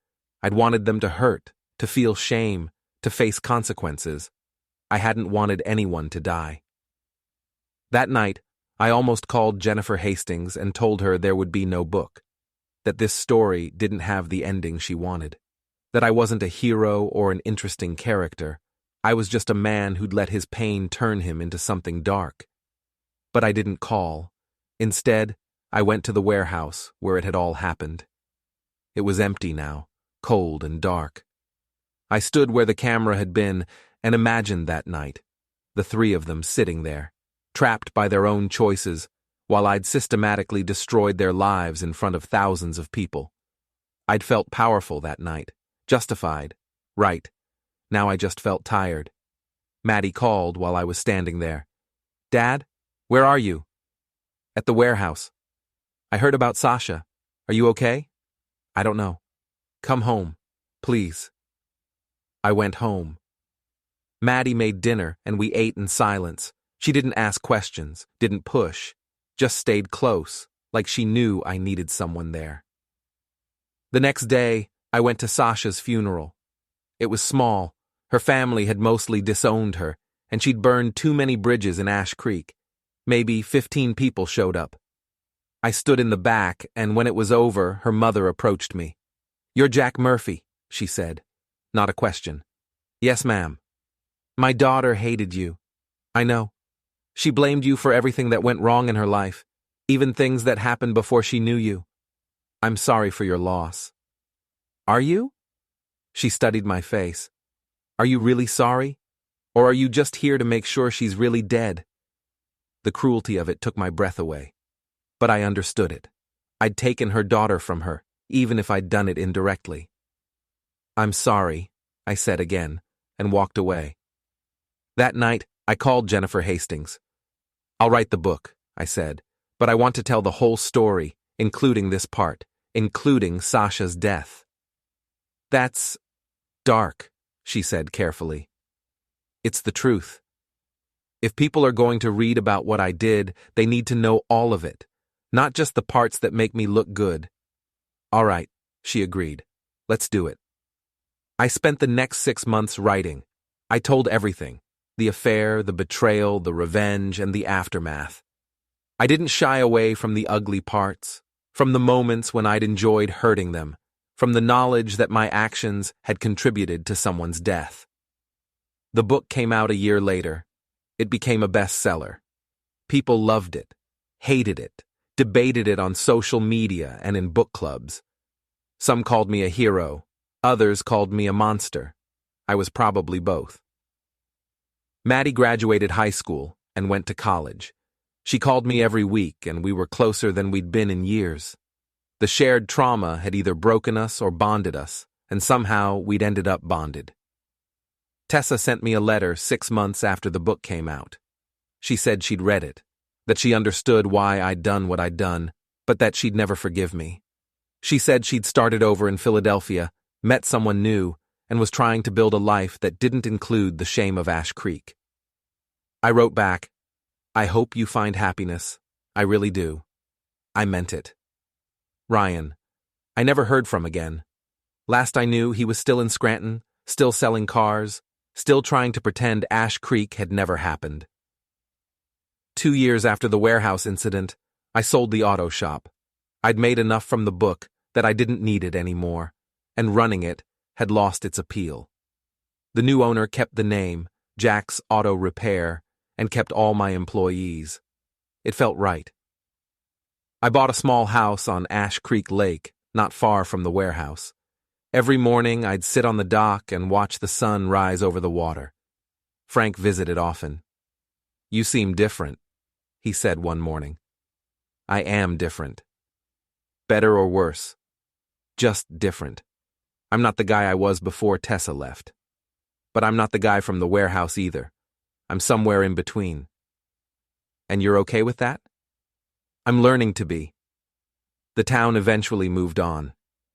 I'd wanted them to hurt, to feel shame, to face consequences. I hadn't wanted anyone to die. That night, I almost called Jennifer Hastings and told her there would be no book, that this story didn't have the ending she wanted, that I wasn't a hero or an interesting character. I was just a man who'd let his pain turn him into something dark. But I didn't call. Instead, I went to the warehouse where it had all happened. It was empty now, cold and dark. I stood where the camera had been and imagined that night, the three of them sitting there, trapped by their own choices, while I'd systematically destroyed their lives in front of thousands of people. I'd felt powerful that night, justified, right. Now I just felt tired. Maddie called while I was standing there. "Dad, where are you?" "At the warehouse. I heard about Sasha. Are you okay?" "I don't know. Come home, please." I went home. Maddie made dinner and we ate in silence. She didn't ask questions, didn't push, just stayed close, like she knew I needed someone there. The next day, I went to Sasha's funeral. It was small. Her family had mostly disowned her, and she'd burned too many bridges in Ash Creek. Maybe 15 people showed up. I stood in the back, and when it was over, her mother approached me. "You're Jack Murphy," she said. Not a question. "Yes, ma'am." "My daughter hated you." "I know. She blamed you for everything that went wrong in her life, even things that happened before she knew you. I'm sorry for your loss." "Are you?" She studied my face. "Are you really sorry? Or are you just here to make sure she's really dead?" The cruelty of it took my breath away. But I understood it. I'd taken her daughter from her, even if I'd done it indirectly. "I'm sorry," I said again, and walked away. That night, I called Jennifer Hastings. "I'll write the book," I said, "but I want to tell the whole story, including this part, including Sasha's death." "That's dark," she said carefully. "It's the truth. If people are going to read about what I did, they need to know all of it, not just the parts that make me look good." "All right," she agreed. "Let's do it." I spent the next 6 months writing. I told everything: the affair, the betrayal, the revenge, and the aftermath. I didn't shy away from the ugly parts, from the moments when I'd enjoyed hurting them, from the knowledge that my actions had contributed to someone's death. The book came out a year later. It became a bestseller. People loved it, hated it, debated it on social media and in book clubs. Some called me a hero. Others called me a monster. I was probably both. Maddie graduated high school and went to college. She called me every week, and we were closer than we'd been in years. The shared trauma had either broken us or bonded us, and somehow we'd ended up bonded. Tessa sent me a letter 6 months after the book came out. She said she'd read it, that she understood why I'd done what I'd done, but that she'd never forgive me. She said she'd started over in Philadelphia, met someone new, and was trying to build a life that didn't include the shame of Ash Creek. I wrote back, "I hope you find happiness. I really do. I meant it." Ryan. I never heard from again. Last I knew, he was still in Scranton, still selling cars, still trying to pretend Ash Creek had never happened. 2 years after the warehouse incident, I sold the auto shop. I'd made enough from the book that I didn't need it anymore, and running it had lost its appeal. The new owner kept the name, Jack's Auto Repair, and kept all my employees. It felt right. I bought a small house on Ash Creek Lake, not far from the warehouse. Every morning I'd sit on the dock and watch the sun rise over the water. Frank visited often. "You seem different," he said one morning. "I am different. Better or worse. Just different. I'm not the guy I was before Tessa left. But I'm not the guy from the warehouse either. I'm somewhere in between." "And you're okay with that?" "I'm learning to be." The town eventually moved on.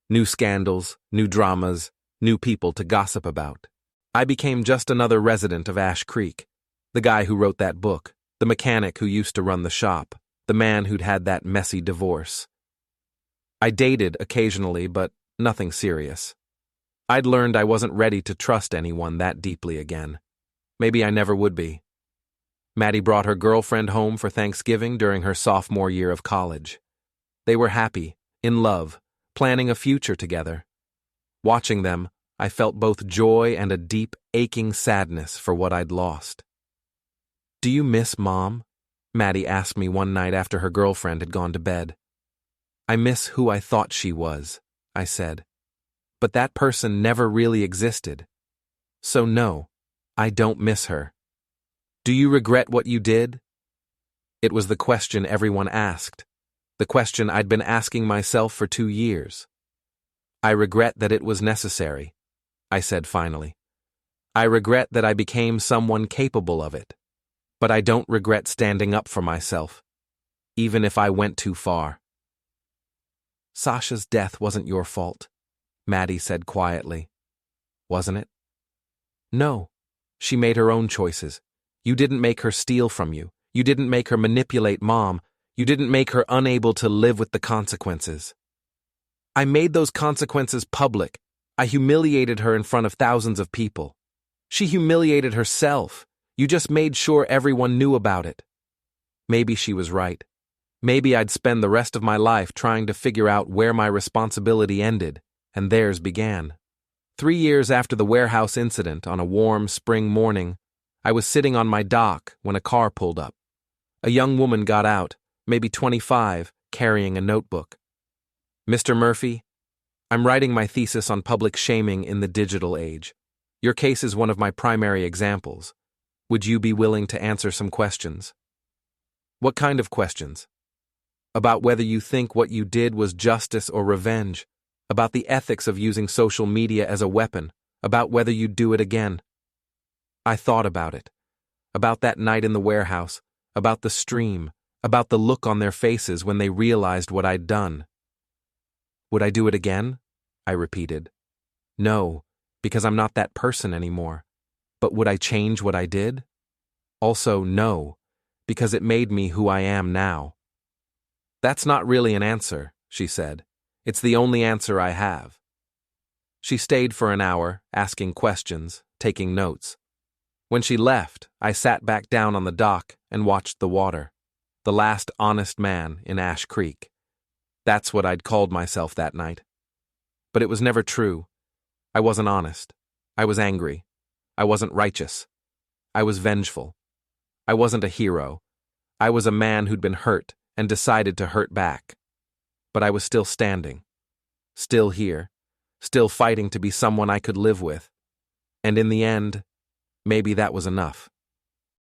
New scandals, new dramas, new people to gossip about. I became just another resident of Ash Creek. The guy who wrote that book, the mechanic who used to run the shop, the man who'd had that messy divorce. I dated occasionally, but nothing serious. I'd learned I wasn't ready to trust anyone that deeply again. Maybe I never would be. Maddie brought her girlfriend home for Thanksgiving during her sophomore year of college. They were happy, in love, planning a future together. Watching them, I felt both joy and a deep, aching sadness for what I'd lost. "Do you miss Mom?" Maddie asked me one night after her girlfriend had gone to bed. "I miss who I thought she was," I said. "But that person never really existed. So no, I don't miss her." "Do you regret what you did?" It was the question everyone asked, the question I'd been asking myself for 2 years. "I regret that it was necessary," I said finally. "I regret that I became someone capable of it. But I don't regret standing up for myself, even if I went too far." "Sasha's death wasn't your fault," Maddie said quietly. "Wasn't it?" "No. She made her own choices. You didn't make her steal from you. You didn't make her manipulate Mom. You didn't make her unable to live with the consequences." "I made those consequences public. I humiliated her in front of thousands of people. She humiliated herself. You just made sure everyone knew about it." Maybe she was right. Maybe I'd spend the rest of my life trying to figure out where my responsibility ended and theirs began. 3 years after the warehouse incident, on a warm spring morning, I was sitting on my dock when a car pulled up. A young woman got out, maybe 25, carrying a notebook. "Mr. Murphy, I'm writing my thesis on public shaming in the digital age. Your case is one of my primary examples. Would you be willing to answer some questions?" "What kind of questions?" "About whether you think what you did was justice or revenge, about the ethics of using social media as a weapon, about whether you'd do it again." I thought about it, about that night in the warehouse, about the stream, about the look on their faces when they realized what I'd done. "Would I do it again?" I repeated. "No, because I'm not that person anymore. But would I change what I did?" Also, no, because it made me who I am now. "That's not really an answer," she said. "It's the only answer I have." She stayed for an hour, asking questions, taking notes. When she left, I sat back down on the dock and watched the water. The last honest man in Ash Creek. That's what I'd called myself that night. But it was never true. I wasn't honest. I was angry. I wasn't righteous. I was vengeful. I wasn't a hero. I was a man who'd been hurt and decided to hurt back. But I was still standing. Still here. Still fighting to be someone I could live with. And in the end, maybe that was enough.